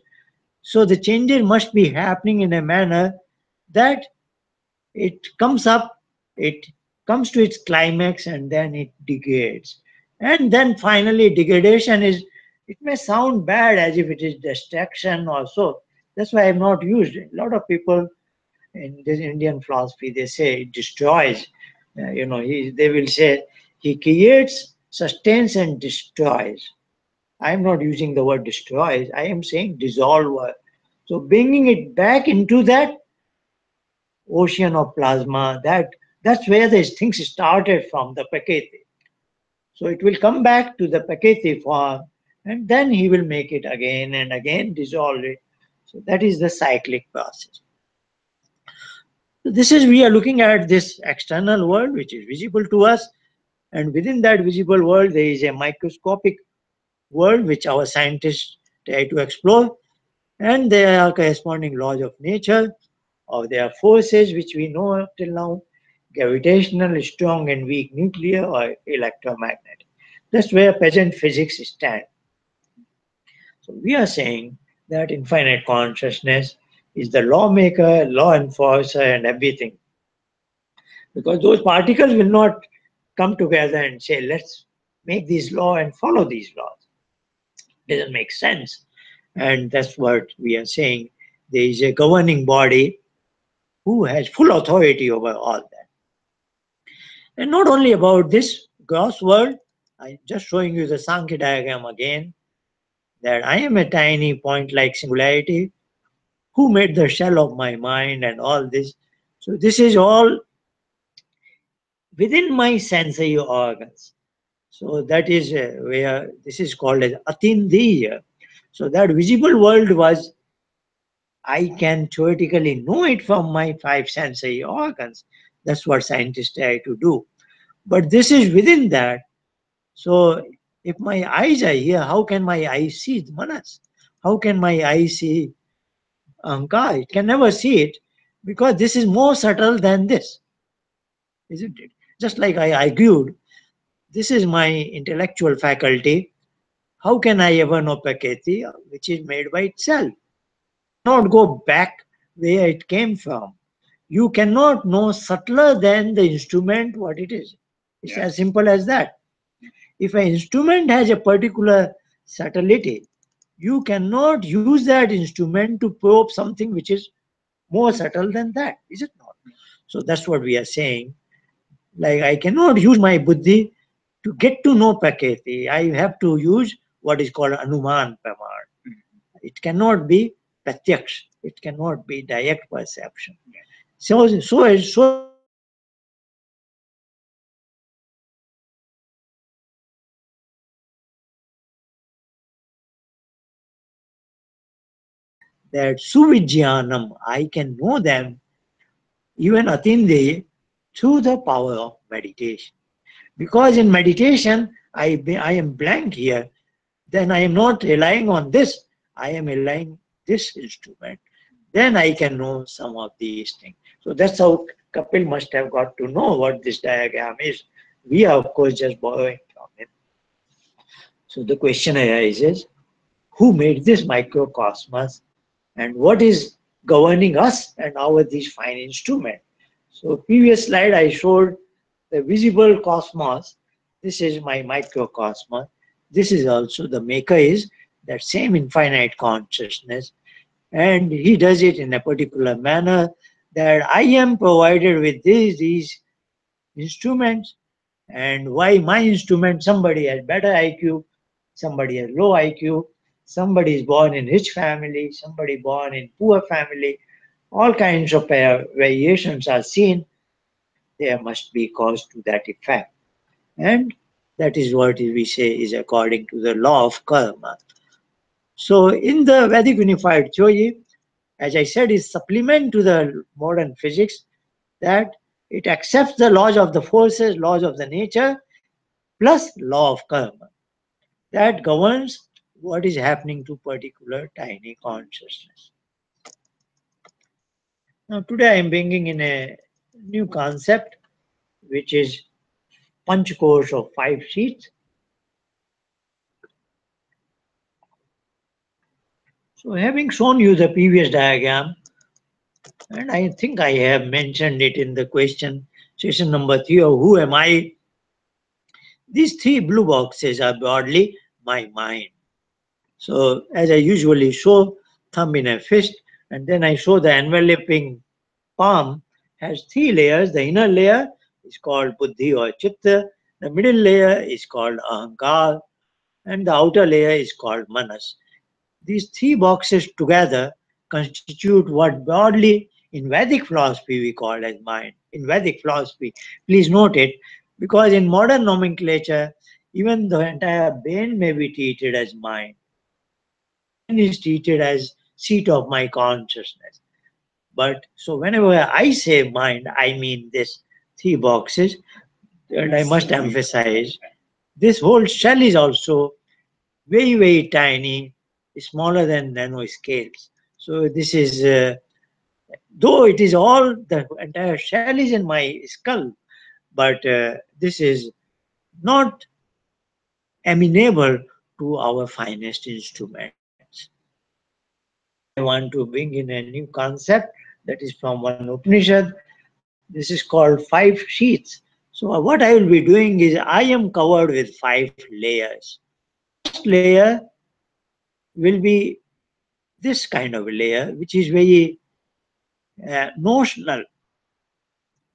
So the changes must be happening in a manner that it comes up, it comes to its climax, and then it degrades. And then finally, degradation is, it may sound bad as if it is destruction or so. That's why I've not used it. A lot of people in this Indian philosophy, they say it destroys. They will say he creates, sustains, and destroys. I'm not using the word destroys. I am saying dissolver. So bringing it back into that ocean of plasma, that's where these things started from, the Prakriti. So it will come back to the Prakriti form, and then he will make it again and again, dissolve it. So that is the cyclic process. So this is, we are looking at this external world which is visible to us, and within that visible world there is a microscopic world which our scientists try to explore, and there are corresponding laws of nature, or there are forces which we know up till now: gravitational, strong and weak nuclear, or electromagnetic. That's where present physics stands. So we are saying that infinite consciousness is the lawmaker, law enforcer, and everything. Because those particles will not come together and say, let's make these law and follow these laws. It doesn't make sense. And that's what we are saying. There is a governing body who has full authority over all that. And not only about this gross world, I'm just showing you the Sankar diagram again, that I am a tiny point-like singularity. Who made the shell of my mind and all this? So this is all within my sensory organs. So that is where this is called as Atindriya. So that visible world was, I can theoretically know it from my five sensory organs. That's what scientists try to do. But this is within that. So if my eyes are here, how can my eyes see Manas? How can my eyes see Ankar? It can never see it because this is more subtle than this, isn't it? Just like I argued, this is my intellectual faculty. How can I ever know Prakriti, which is made by itself? Not go back where it came from. You cannot know subtler than the instrument what it is. It's as simple as that. If an instrument has a particular subtlety, you cannot use that instrument to probe something which is more subtle than that, is it not? So that's what we are saying. Like I cannot use my buddhi to get to know Prakriti. I have to use what is called Anuman Praman. It cannot be pratyaksh. It cannot be direct perception. So as we are looking at this that suvijnanam, I can know them, even atinde, through the power of meditation. Because in meditation, I am blank here, then I am not relying on this, I am relying this instrument. then I can know some of these things. So that's how Kapil must have got to know what this diagram is. We are, of course, just borrowing from him. So the question arises, who made this microcosmos and what is governing us and our these fine instruments? So previous slide I showed the visible cosmos. This is my microcosmos. This is also the maker is that same infinite consciousness, and he does it in a particular manner that I am provided with these instruments, and why my instrument, somebody has better IQ, somebody has low IQ, somebody is born in rich family, somebody born in poor family, all kinds of variations are seen. There must be cause to that effect, and that is what we say is according to the law of karma. So in the Vedic unified theory, as I said, is supplement to the modern physics, that it accepts the laws of the forces, laws of the nature, plus law of karma that governs what is happening to particular tiny consciousness. Now today I am bringing in a new concept which is punch course of 5 sheets. So having shown you the previous diagram, and I think I have mentioned it in the question session number 3 of who am I, these 3 blue boxes are broadly my mind. So as I usually show, thumb in a fist, and then I show the enveloping palm has 3 layers. The inner layer is called buddhi or chitta, the middle layer is called ahankar, and the outer layer is called manas. These 3 boxes together constitute what broadly in Vedic philosophy we call as mind. In Vedic philosophy, please note it, because in modern nomenclature, even the entire brain may be treated as mind. Brain is treated as seat of my consciousness. But so whenever I say mind, I mean this 3 boxes, and I must emphasize this whole shell is also very, very tiny, smaller than nanoscales. So this is, though it is all, the entire shell is in my skull, but this is not amenable to our finest instruments. Now I want to bring in a new concept that is from one Upanishad. This is called 5 sheets. So what I will be doing is I am covered with 5 layers. First layer will be this kind of a layer, which is very notional.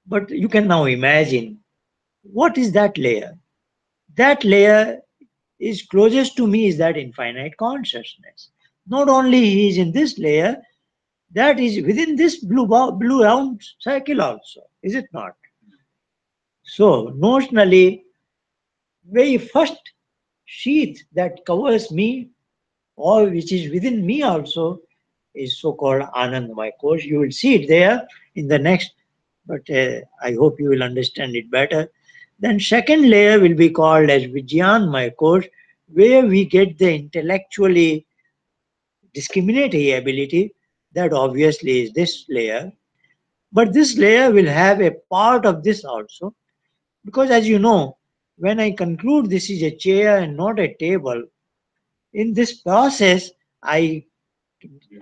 But you can now imagine what is that layer? That layer is closest to me is that infinite consciousness. Not only he is in this layer, that is within this blue round circle also, is it not? So notionally, very first sheath that covers me or which is within me also is so-called Anandamaya course. You will see it there in the next, but I hope you will understand it better. Then second layer will be called as Vijnanamaya course, where we get the intellectually discriminatory ability. That obviously is this layer. But this layer will have a part of this also, because as you know, when I conclude this is a chair and not a table, in this process, I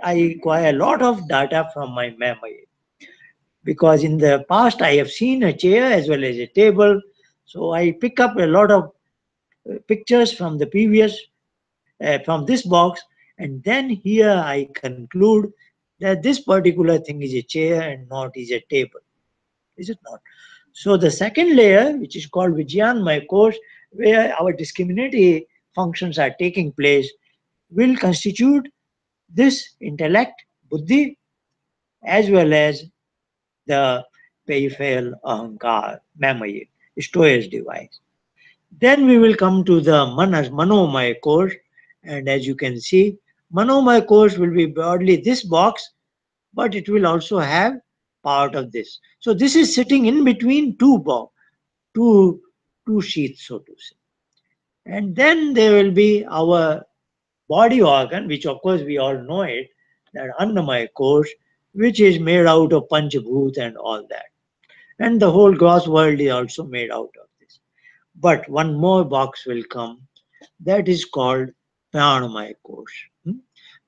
acquire a lot of data from my memory, because in the past I have seen a chair as well as a table, so I pick up a lot of pictures from the previous from this box, and then here I conclude that this particular thing is a chair and not is a table, is it not? So the second layer, which is called Vijnanamaya course, where our discriminatory functions are taking place, will constitute this intellect, buddhi, as well as the peripheral ahankar, memory, storage device. Then we will come to the manomaya course, and as you can see, manomaya course will be broadly this box, but it will also have part of this. So this is sitting in between two, two sheets, so to say. And then there will be our body organ, which of course we all know it, that Annamaya course, which is made out of Panchabhut and all that. And the whole gross world is also made out of this. But one more box will come, that is called Pranamaya Kosh.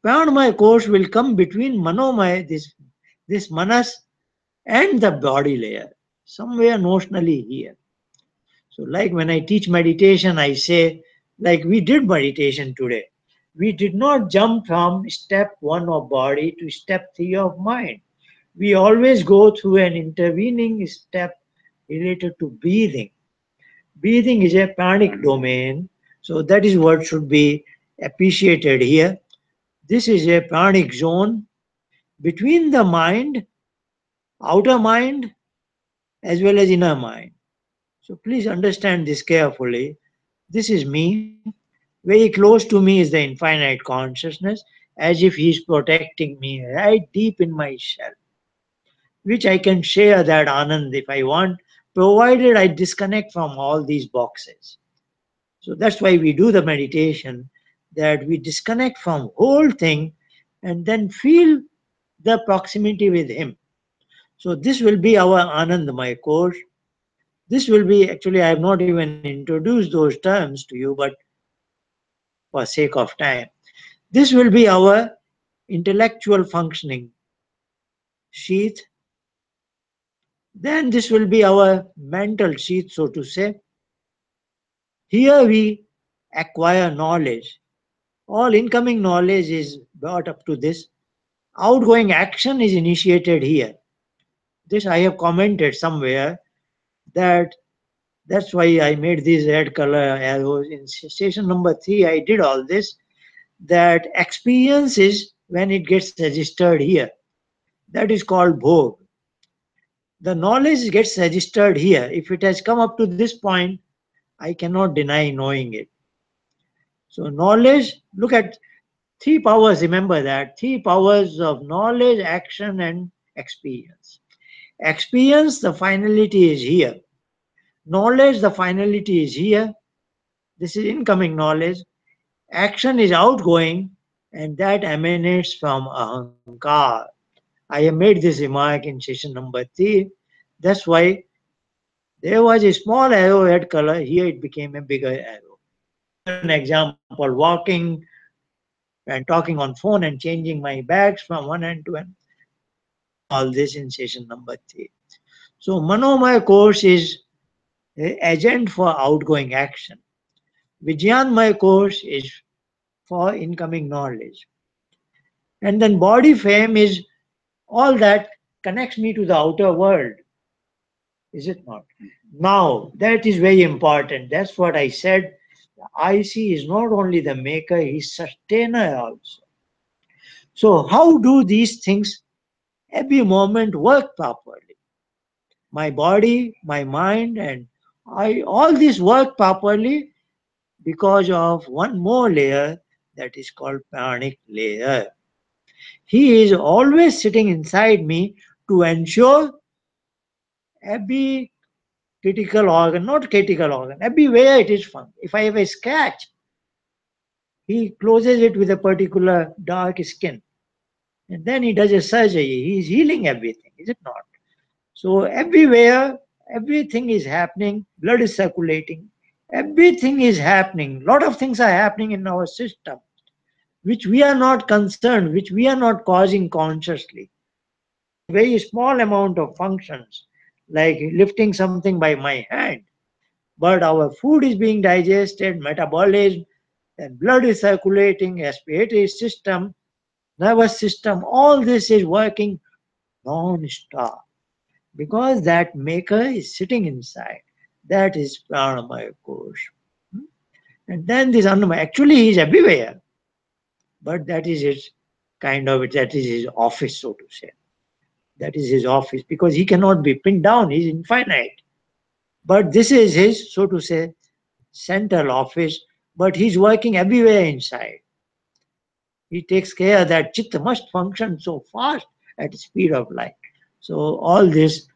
Pranamaya Kosh will come between Manomaya, this Manas, and the body layer, somewhere notionally here. So, like when I teach meditation, I say, like we did meditation today, we did not jump from step 1 of body to step 3 of mind. We always go through an intervening step related to breathing. Breathing is a pranic domain, so that is what should be appreciated here. This is a pranic zone between the mind, outer mind, as well as inner mind. So please understand this carefully. This is me. Very close to me is the infinite consciousness, as if he is protecting me right deep in my shell, which I can share that Anand if I want, provided I disconnect from all these boxes. So that's why we do the meditation, that we disconnect from whole thing and then feel the proximity with him. So this will be our Anandamaya course. This will be, actually I have not even introduced those terms to you, but for sake of time, this will be our intellectual functioning sheath. Then this will be our mental sheath, so to say. Here we acquire knowledge. All incoming knowledge is brought up to this. Outgoing action is initiated here. This I have commented somewhere, that that's why I made these red color arrows. In station number 3, I did all this. That experience is when it gets registered here. That is called bhog. The knowledge gets registered here. If it has come up to this point, I cannot deny knowing it. So knowledge, look at 3 powers, remember that. 3 powers of knowledge, action, and experience. Experience, the finality is here. Knowledge, the finality is here. This is incoming knowledge. Action is outgoing, and that emanates from Ahankar. I have made this remark in session number 3. That's why there was a small arrow red color, here it became a bigger arrow. Give you an example, walking and talking on phone and changing my bags from one end to end. I have done all this in session number 3. So Manomaya course is a agent for outgoing action. Vijnanmaya course is for incoming knowledge. And then body fame is all that connects me to the outer world. Is it not? Now, that is very important. That's what I said. The IC is not only the maker, he's sustainer also. So how do these things every moment work properly? My body, my mind, and all this work properly because of one more layer, that is called pranic layer. He is always sitting inside me to ensure every critical organ, not critical organ, everywhere it is found. If I have a scratch, he closes it with a particular dark skin. And then he does a surgery. He is healing everything, is it not? So everywhere, everything is happening. Blood is circulating. Everything is happening. A lot of things are happening in our system, which we are not concerned, which we are not causing consciously. Very small amount of functions, like lifting something by my hand. But our food is being digested, metabolism, and blood is circulating, respiratory system, nervous system, all this is working non-stop because that maker is sitting inside. That is Pranamaya Kosh. And then this Annamaya, actually he is everywhere, but that is his that is his office, so to say. That is his office because he cannot be pinned down, he is infinite. But this is his, so to say, central office, but he's working everywhere inside. He takes care that chitta must function so fast at the speed of light. So all this,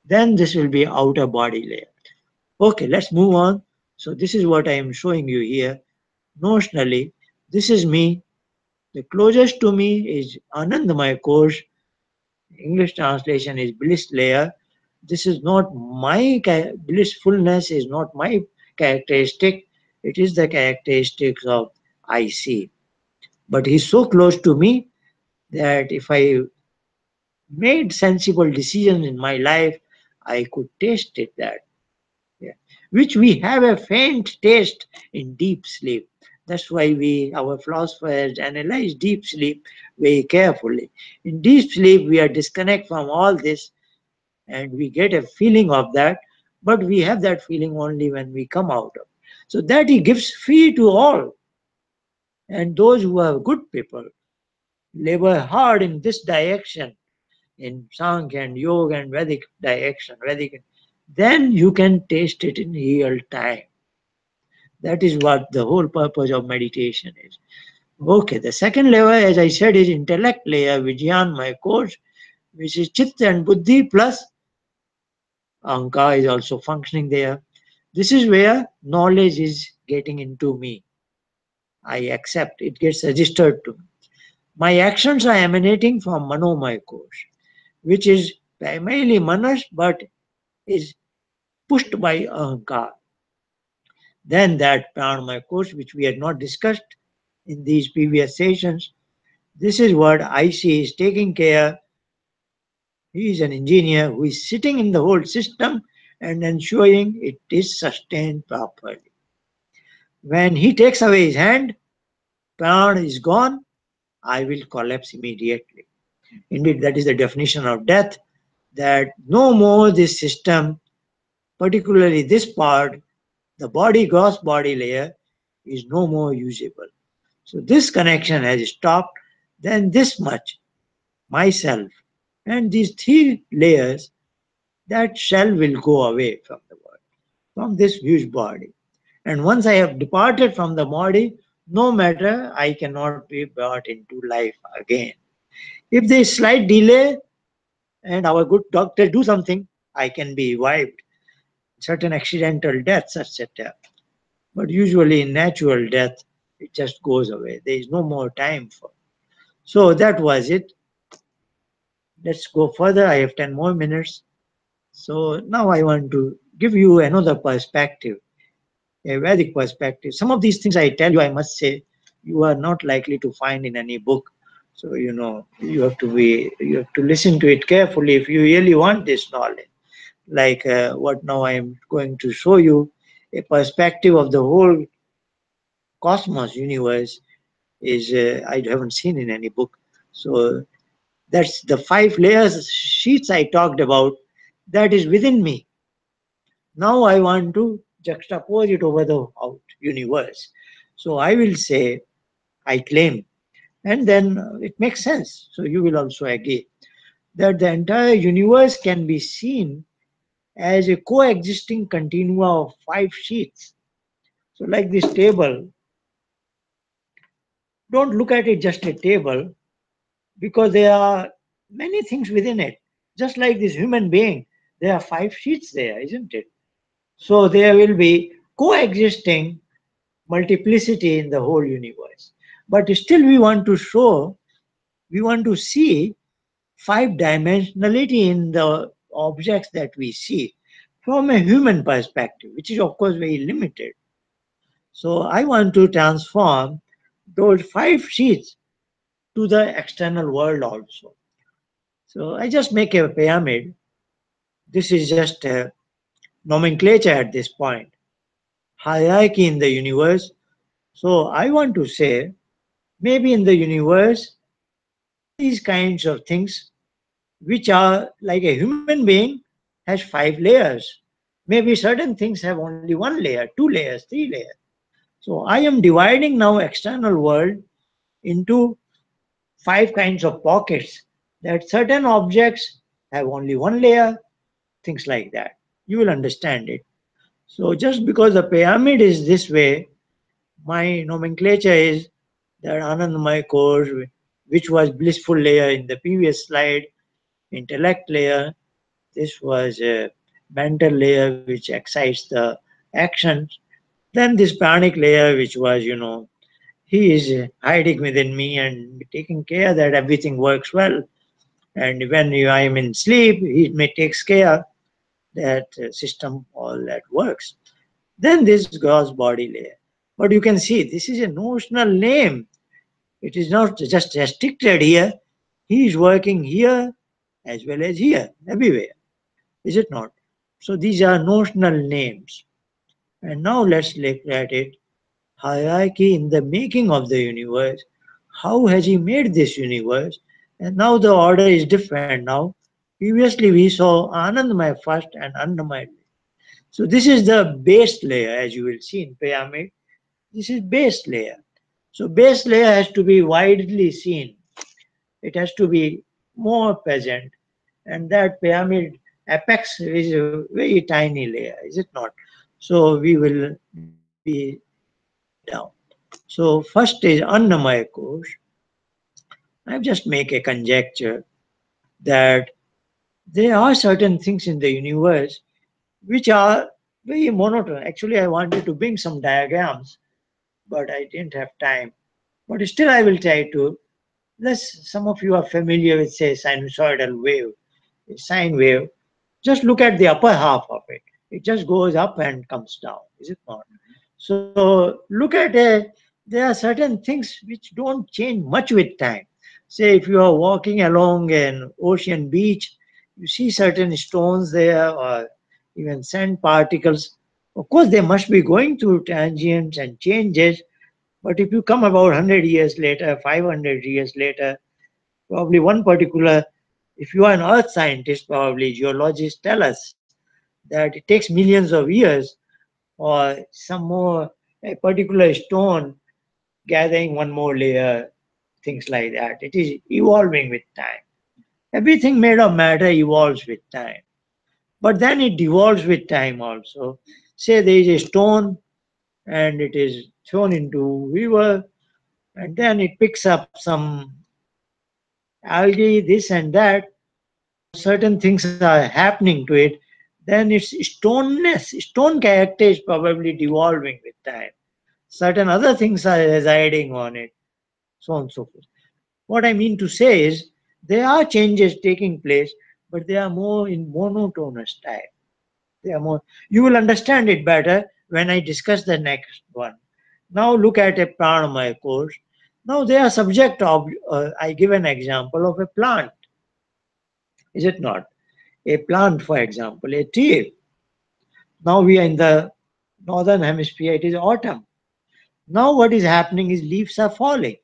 then this will be outer body layer. Okay, let's move on. So this is what I am showing you here. Notionally, this is me. The closest to me is Anandamaya course. English translation is bliss layer. This is not my blissfulness is not my characteristic. It is the characteristics of IC. But he's so close to me that if I made sensible decisions in my life, I could taste it that. Yeah. Which we have a faint taste in deep sleep. That's why our philosophers analyze deep sleep very carefully. In deep sleep, we are disconnect from all this and we get a feeling of that, but we have that feeling only when we come out of. So that he gives free to all. And those who are good people labor hard in this direction, in Sankar and Yoga and Vedic direction, then you can taste it in real time. That is what the whole purpose of meditation is. Okay, the second level, as I said, is intellect layer, Vijnan, my coach, which is Chitta and Buddhi plus Ahankar is also functioning there. This is where knowledge is getting into me. I accept, it gets registered to me. My actions are emanating from Manomaya course, which is primarily Manas but is pushed by Ahankar. Then that Pranamaya course, which we had not discussed in these previous sessions, this is what I see is taking care. He is an engineer who is sitting in the whole system and ensuring it is sustained properly. When he takes away his hand, Pran is gone, I will collapse immediately. Indeed, that is the definition of death, that no more this system, particularly this part, the body, gross body layer, is no more usable. So this connection has stopped, then this much, myself, and these three layers, that shell will go away from the world, from this huge body. And once I have departed from the body, no matter, I cannot be brought into life again. If there is slight delay and our good doctor do something, I can be revived. Certain accidental deaths, etc. But usually in natural death, it just goes away. There is no more time for. So that was it. Let's go further. I have 10 more minutes. So now I want to give you another perspective, a Vedic perspective. Some of these things I tell you, I must say, you are not likely to find in any book. So you have to listen to it carefully if you really want this knowledge. Like what now I am going to show you, a perspective of the whole cosmos universe is I haven't seen in any book. So that's the 5 layers sheets I talked about. That is within me. Now I want to juxtapose it over the out universe. So I will say, I claim, and then it makes sense. So you will also agree that the entire universe can be seen as a coexisting continua of 5 sheets. So like this table, don't look at it just a table because there are many things within it. Just like this human being, there are 5 sheets there, isn't it? So there will be coexisting multiplicity in the whole universe. But still, we want to see 5 dimensionality in the objects that we see from a human perspective, which is, of course, very limited. So I want to transform those 5 sheets to the external world also. So I just make a pyramid. This is just a nomenclature at this point, hierarchy in the universe. So I want to say, maybe in the universe, these kinds of things, which are like a human being, has 5 layers. Maybe certain things have only 1 layer, 2 layers, 3 layers. So I am dividing now external world into 5 kinds of pockets, that certain objects have only 1 layer, things like that. You will understand it. So just because the pyramid is this way, my nomenclature is that Anandamaya core, which was blissful layer in the previous slide, intellect layer, this was a mental layer which excites the actions. Then this pranic layer, which was, he is hiding within me and taking care that everything works well. And when I am in sleep, he may takes care that system all that works. Then this gross body layer. But you can see this is a notional name. It is not just restricted here. He is working here as well as here, everywhere. Is it not? So these are notional names. And now let's look at it. Hierarchy in the making of the universe. How has he made this universe? And now the order is different now. Previously we saw Anandamaya first and Annamaya. So this is the base layer, as you will see in pyramid. This is base layer. So base layer has to be widely seen. It has to be more present. And that pyramid apex is a very tiny layer, is it not? So we will be breaking it down. So first is Annamaya course. I just make a conjecture that there are certain things in the universe which are very monotone. Actually, I wanted to bring some diagrams, but I didn't have time. But still, I will try to. Let's, some of you are familiar with, say, sinusoidal wave, a sine wave. Just look at the upper half of it. It just goes up and comes down, is it not? So look at there are certain things which don't change much with time. Say if you are walking along an ocean beach, you see certain stones there or even sand particles. Of course, they must be going through transients and changes. But if you come about 100 years later, 500 years later, probably one particular, if you are an earth scientist, probably geologists tell us that it takes millions of years or some more, a particular stone gathering one more layer, things like that. It is evolving with time. Everything made of matter evolves with time. But then it devolves with time also. Say there is a stone and it is thrown into river and then it picks up some algae, this and that, or certain things are happening to it, then its stoneness, stone character is probably devolving with time. Certain other things are residing on it, so on and so forth. What I mean to say is there are changes taking place, but they are more in monotonous type. They are more. You will understand it better when I discuss the next one. Now look at a pranamaya course. Now they are subject of. I give an example of a plant. Is it not? A plant, for example, a tree. Now we are in the northern hemisphere. It is autumn. Now what is happening is leaves are falling.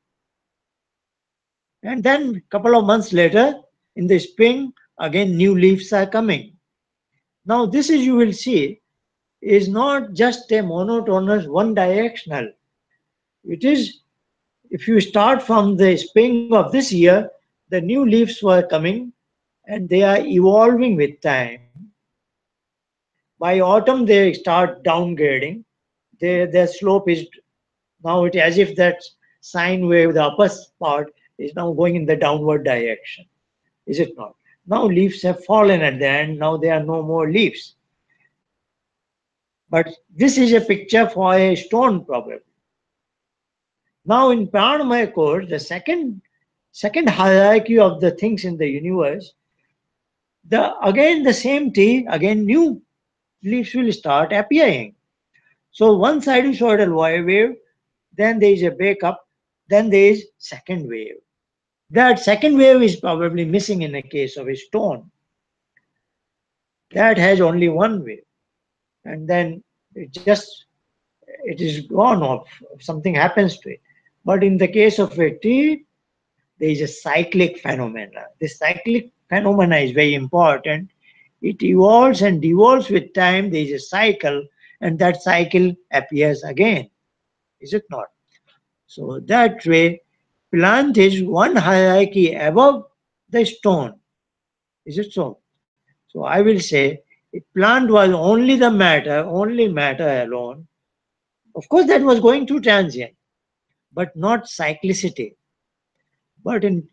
And then a couple of months later, in the spring, again new leaves are coming. Now this is, you will see, is not just a monotonous one directional. It is, if you start from the spring of this year, the new leaves were coming and they are evolving with time. By autumn, they start downgrading. Their slope is now it as if that sine wave, the upper part, is now going in the downward direction. Is it not? Now leaves have fallen at the end. Now there are no more leaves. But this is a picture for a stone probably. Now in Pranamaya course, the second hierarchy of the things in the universe, the again the same tree, again new leaves will start appearing. So one sinusoidal wave, then there is a breakup, then there is second wave. That second wave is probably missing in the case of a stone. That has only one wave. And then it is gone off. Something happens to it. But in the case of a tree, there is a cyclic phenomena. This cyclic phenomena is very important. It evolves and devolves with time. There is a cycle, and that cycle appears again. Is it not? So that way, plant is one hierarchy above the stone. Is it so? So I will say, if plant was only matter alone, of course that was going through transient, but not cyclicity. But in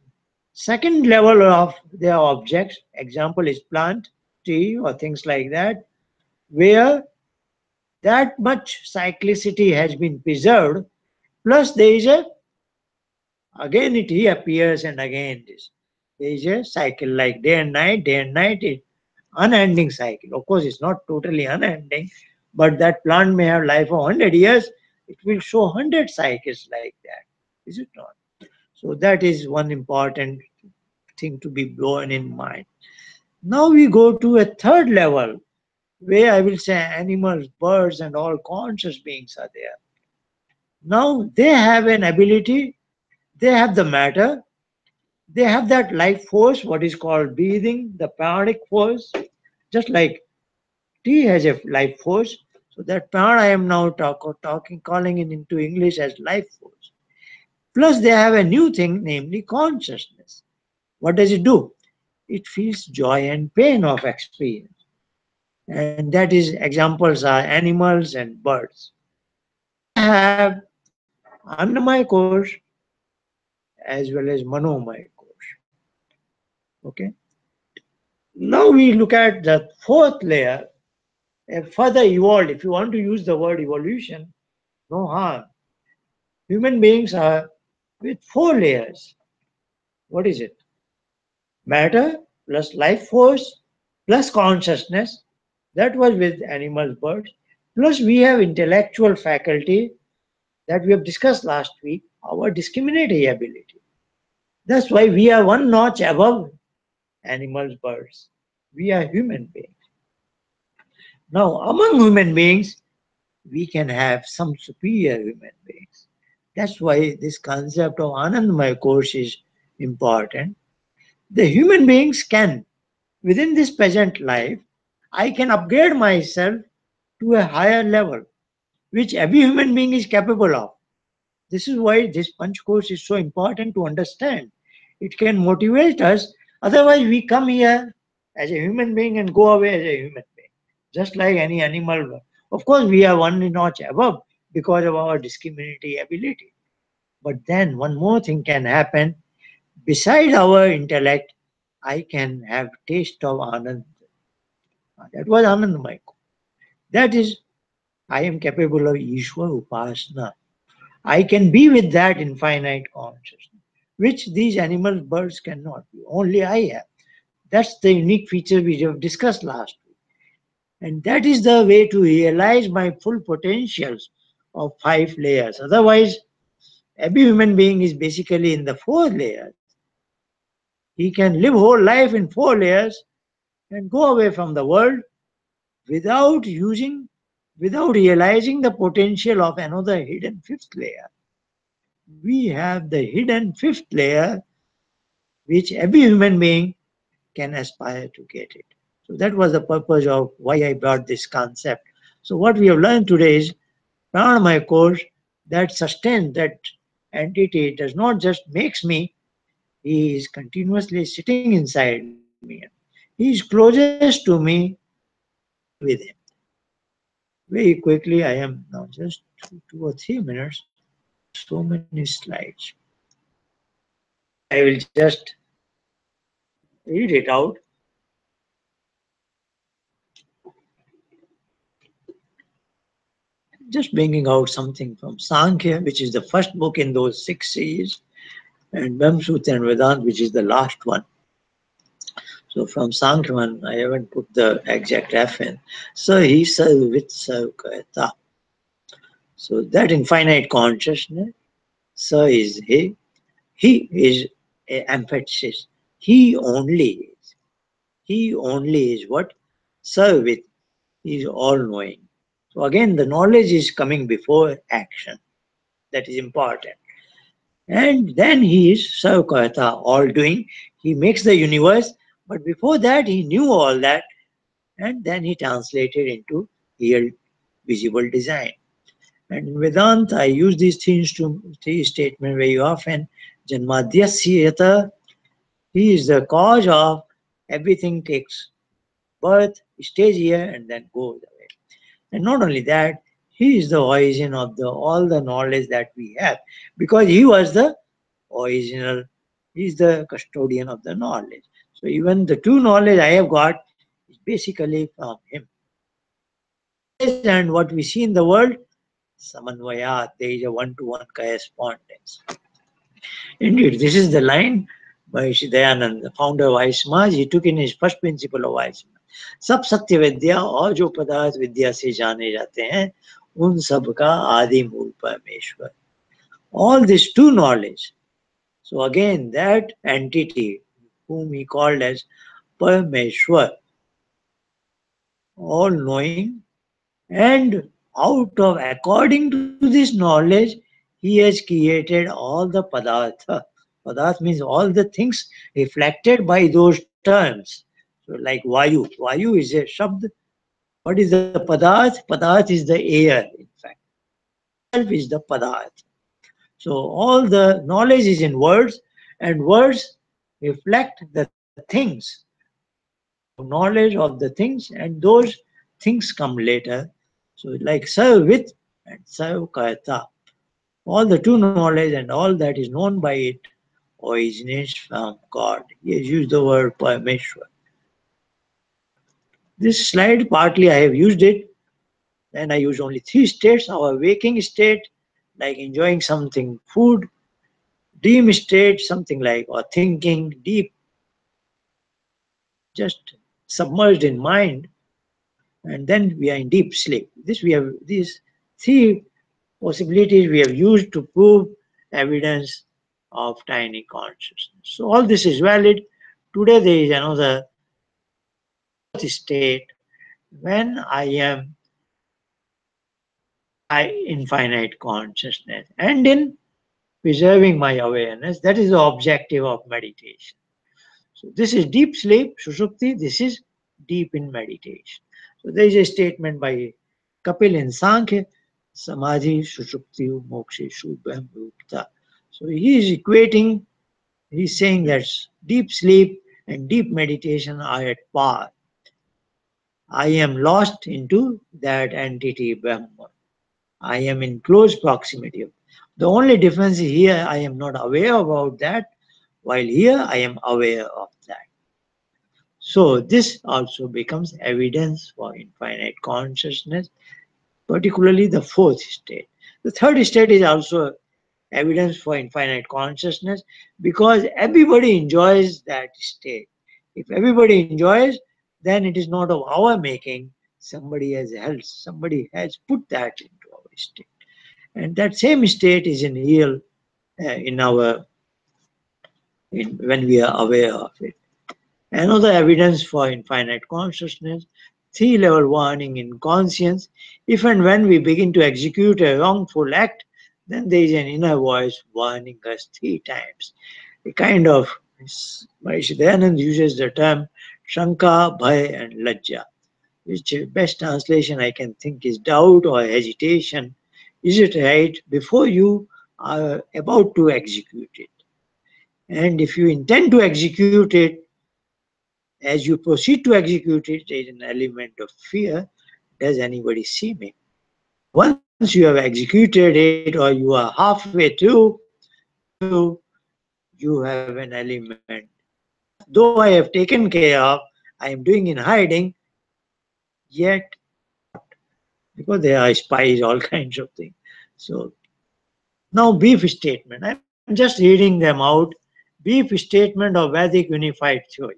second level of their objects, example is plant, tree, or things like that, where that much cyclicity has been preserved, plus there is a, again it reappears and again this. There is a cycle like day and night, is unending cycle. Of course, it's not totally unending, but that plant may have life of 100 years. It will show 100 cycles like that. Is it not? So that is one important thing to be borne in mind. Now we go to a third level where I will say animals, birds, and all conscious beings are there. Now they have an ability, they have the matter, they have that life force, what is called breathing, the pranic force, just like T has a life force. So that prana I am now calling it into English as life force. Plus they have a new thing, namely consciousness. What does it do? It feels joy and pain of experience. And that is examples are animals and birds. They have Annamaya course as well as Manomaya course. Okay. Now we look at the fourth layer, a further evolved. If you want to use the word evolution, no harm. Human beings are with four layers. What is it? Matter plus life force plus consciousness. That was with animals, birds. Plus we have intellectual faculty that we have discussed last week, our discriminatory ability. That's why we are one notch above animals, birds. We are human beings. Now, among human beings, we can have some superior human beings. That's why this concept of Anandamaya course is important. The human beings can, within this present life, I can upgrade myself to a higher level, which every human being is capable of. This is why this punch course is so important to understand. It can motivate us. Otherwise, we come here as a human being and go away as a human being, just like any animal. Of course, we are one notch above because of our discriminatory ability. But then one more thing can happen. Beside our intellect, I can have taste of Anand. That was Anandamaya. That is, I am capable of Ishwar Upasana. I can be with that infinite consciousness, which these animals, birds cannot be. Only I have. That's the unique feature we have discussed last week. And that is the way to realize my full potentials of 5 layers. Otherwise, every human being is basically in the 4 layers. He can live whole life in 4 layers and go away from the world without without realizing the potential of another hidden 5th layer. We have the hidden 5th layer, which every human being can aspire to get it. So that was the purpose of why I brought this concept. So what we have learned today is Pranamaya course that sustains that entity, does not just makes me, he is continuously sitting inside me. He is closest to me, I am with him. Very quickly, I am now just 2 or 3 minutes. So many slides. I will just read it out. Just bringing out something from Sankhya, which is the first book in those 6 series, and Brahmasutra and Vedanta, which is the last one. So from Sankhya one, I haven't put the exact F in. So he served with Sarvakata. So that infinite consciousness, so is he. He is a emphasis. He only is. He only is what? Serve with. He is all knowing. So again, the knowledge is coming before action. That is important. And then he is Sarvakata, all doing. He makes the universe, but before that he knew all that, and then he translated into real visible design. And in Vedanta, I use these three statements very often. Janmadhyasyata, he is the cause of everything takes birth, stays here, and then goes away. And not only that, he is the origin of all the knowledge that we have, because he was the original, he is the custodian of the knowledge. So even the true knowledge I have got is basically from him. Knowledge and what we see in the world, samanvayat, there is a one-to-one correspondence. Indeed, this is the line Maharishi Dayanand, the founder of Wise Samaj, he took in his first principle of Wise Samaj. सब सत्य विद्या और जो पदार्थ विद्या से जाने जाते हैं उन सब का आदि मूल परमेश्वर. All this true knowledge. So again, that entity whom he called as Parameshwar, all knowing, and out of according to this knowledge, he has created all the padartha. Padarth means all the things reflected by those terms. So like Vayu. Vayu is a shabd. What is the padarth? Padarth is the air, in fact. Itself is the padarth. So all the knowledge is in words, and words reflect the things. Knowledge of the things, and those things come later. So like serve with and serve karta. All the true knowledge and all that is known by it originates from God. He has used the word Parameshwar. This slide, partly I have used it, and I use only three states: our waking state, like enjoying something, food; dream state, something like or thinking, deep, just submerged in mind, and then we are in deep sleep. This we have these three possibilities we have used to prove evidence of tiny consciousness. So all this is valid. Today there is another fourth state when I am infinite consciousness and in preserving my awareness. That is the objective of meditation. So this is deep sleep, Sushupti. This is deep in meditation. So there is a statement by Kapil in Sankhya, Samadhi, Sushupti, Moksheshu, Brahmrupta. So he is equating, he's saying that deep sleep and deep meditation are at par. I am lost into that entity Brahma. I am in close proximity. The only difference is here I am not aware about that, while here I am aware of that. So this also becomes evidence for infinite consciousness, particularly the fourth state. The third state is also evidence for infinite consciousness because everybody enjoys that state. If everybody enjoys, then it is not of our making. Somebody has put that into our state. And that same state is in real when we are aware of it. Another evidence for infinite consciousness, three-level warning in conscience. If and when we begin to execute a wrongful act, then there is an inner voice warning us three times. A kind of, Maharishi uses the term Shanka, Bhay and Lajja, which best translation I can think is doubt or hesitation. Is it right before you are about to execute it? And if you intend to execute it, as you proceed to execute it, there is an element of fear. Does anybody see me? Once you have executed it or you are halfway through, you have an element. Though I have taken care of, I am doing in hiding, yet because there are spies, all kinds of things. So now brief statement. I'm just reading them out. Brief statement of Vedic unified theory.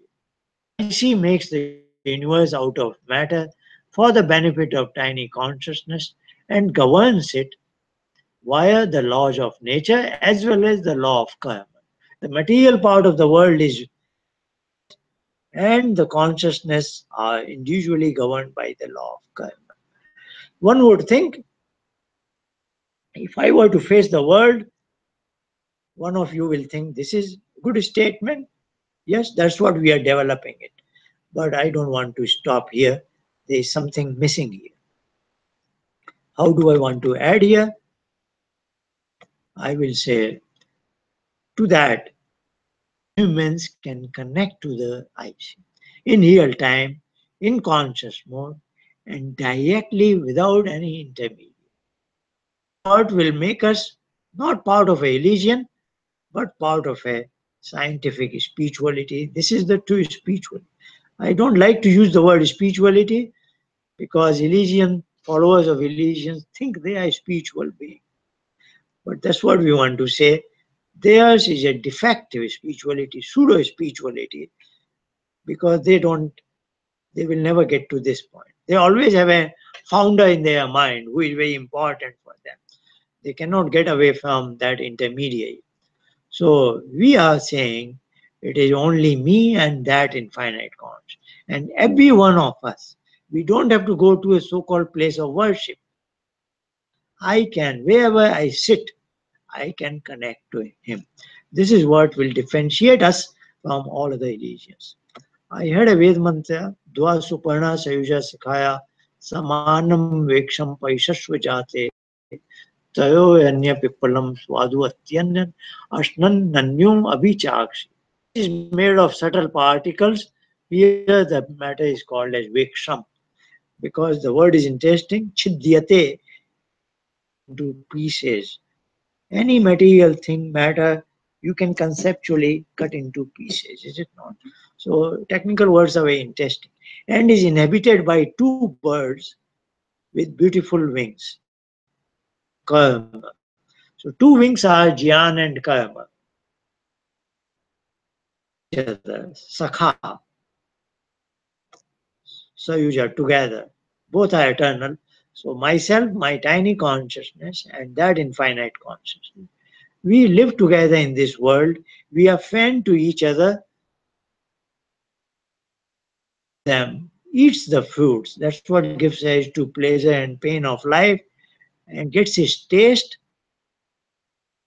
IC makes the universe out of matter for the benefit of tiny consciousness and governs it via the laws of nature as well as the law of karma. The material part of the world is and the consciousness are individually governed by the law of karma. One would think if I were to face the world, one of you will think this is a good statement. Yes, that's what we are developing it. But I don't want to stop here. There is something missing here. How do I want to add here? I will say to that, humans can connect to the IC in real time, in conscious mode, and directly without any intermediary. What will make us not part of a religion, but part of a scientific spirituality. This is the true spirituality. I don't like to use the word spirituality because followers of religions think they are spiritual beings. But that's what we want to say. Theirs is a defective spirituality, pseudo spirituality, because they will never get to this point. They always have a founder in their mind who is very important for them. They cannot get away from that intermediary. So we are saying it is only me and that infinite conscious. And every one of us, we don't have to go to a so-called place of worship. I can, wherever I sit, I can connect to him. This is what will differentiate us from all other religions. I heard a Ved mantra, Dwa Suparna Sayuja Sikhaya, Samanam Veksham Paishashva Jate, Tayo Anya Pipalam Swadu Atyanyan, Ashnan Nanyum Abhichakshi. Is made of subtle particles. Here the matter is called as Veksham because the word is interesting. Chidyate into pieces. Any material thing, matter, you can conceptually cut into pieces, is it not? So technical words are very interesting. And is inhabited by two birds with beautiful wings, karma. So two wings are Jyan and karma. Each other, sakha, sayuja, together. Both are eternal. So myself, my tiny consciousness, and that infinite consciousness. We live together in this world. We are friend to each other. Them eats the fruits. That's what gives rise to pleasure and pain of life and gets its taste.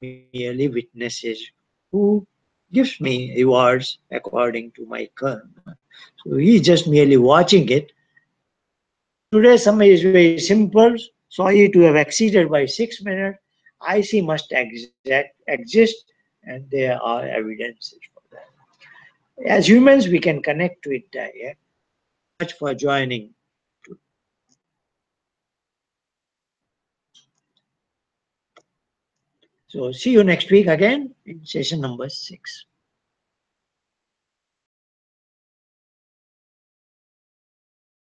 Merely witnesses who gives me rewards according to my karma. So he's just merely watching it. Today summary is very simple. Sorry to have exceeded by 6 minutes. I see must exist and there are evidences for that. As humans, we can connect to it direct. Much for joining. So see you next week again in session number 6.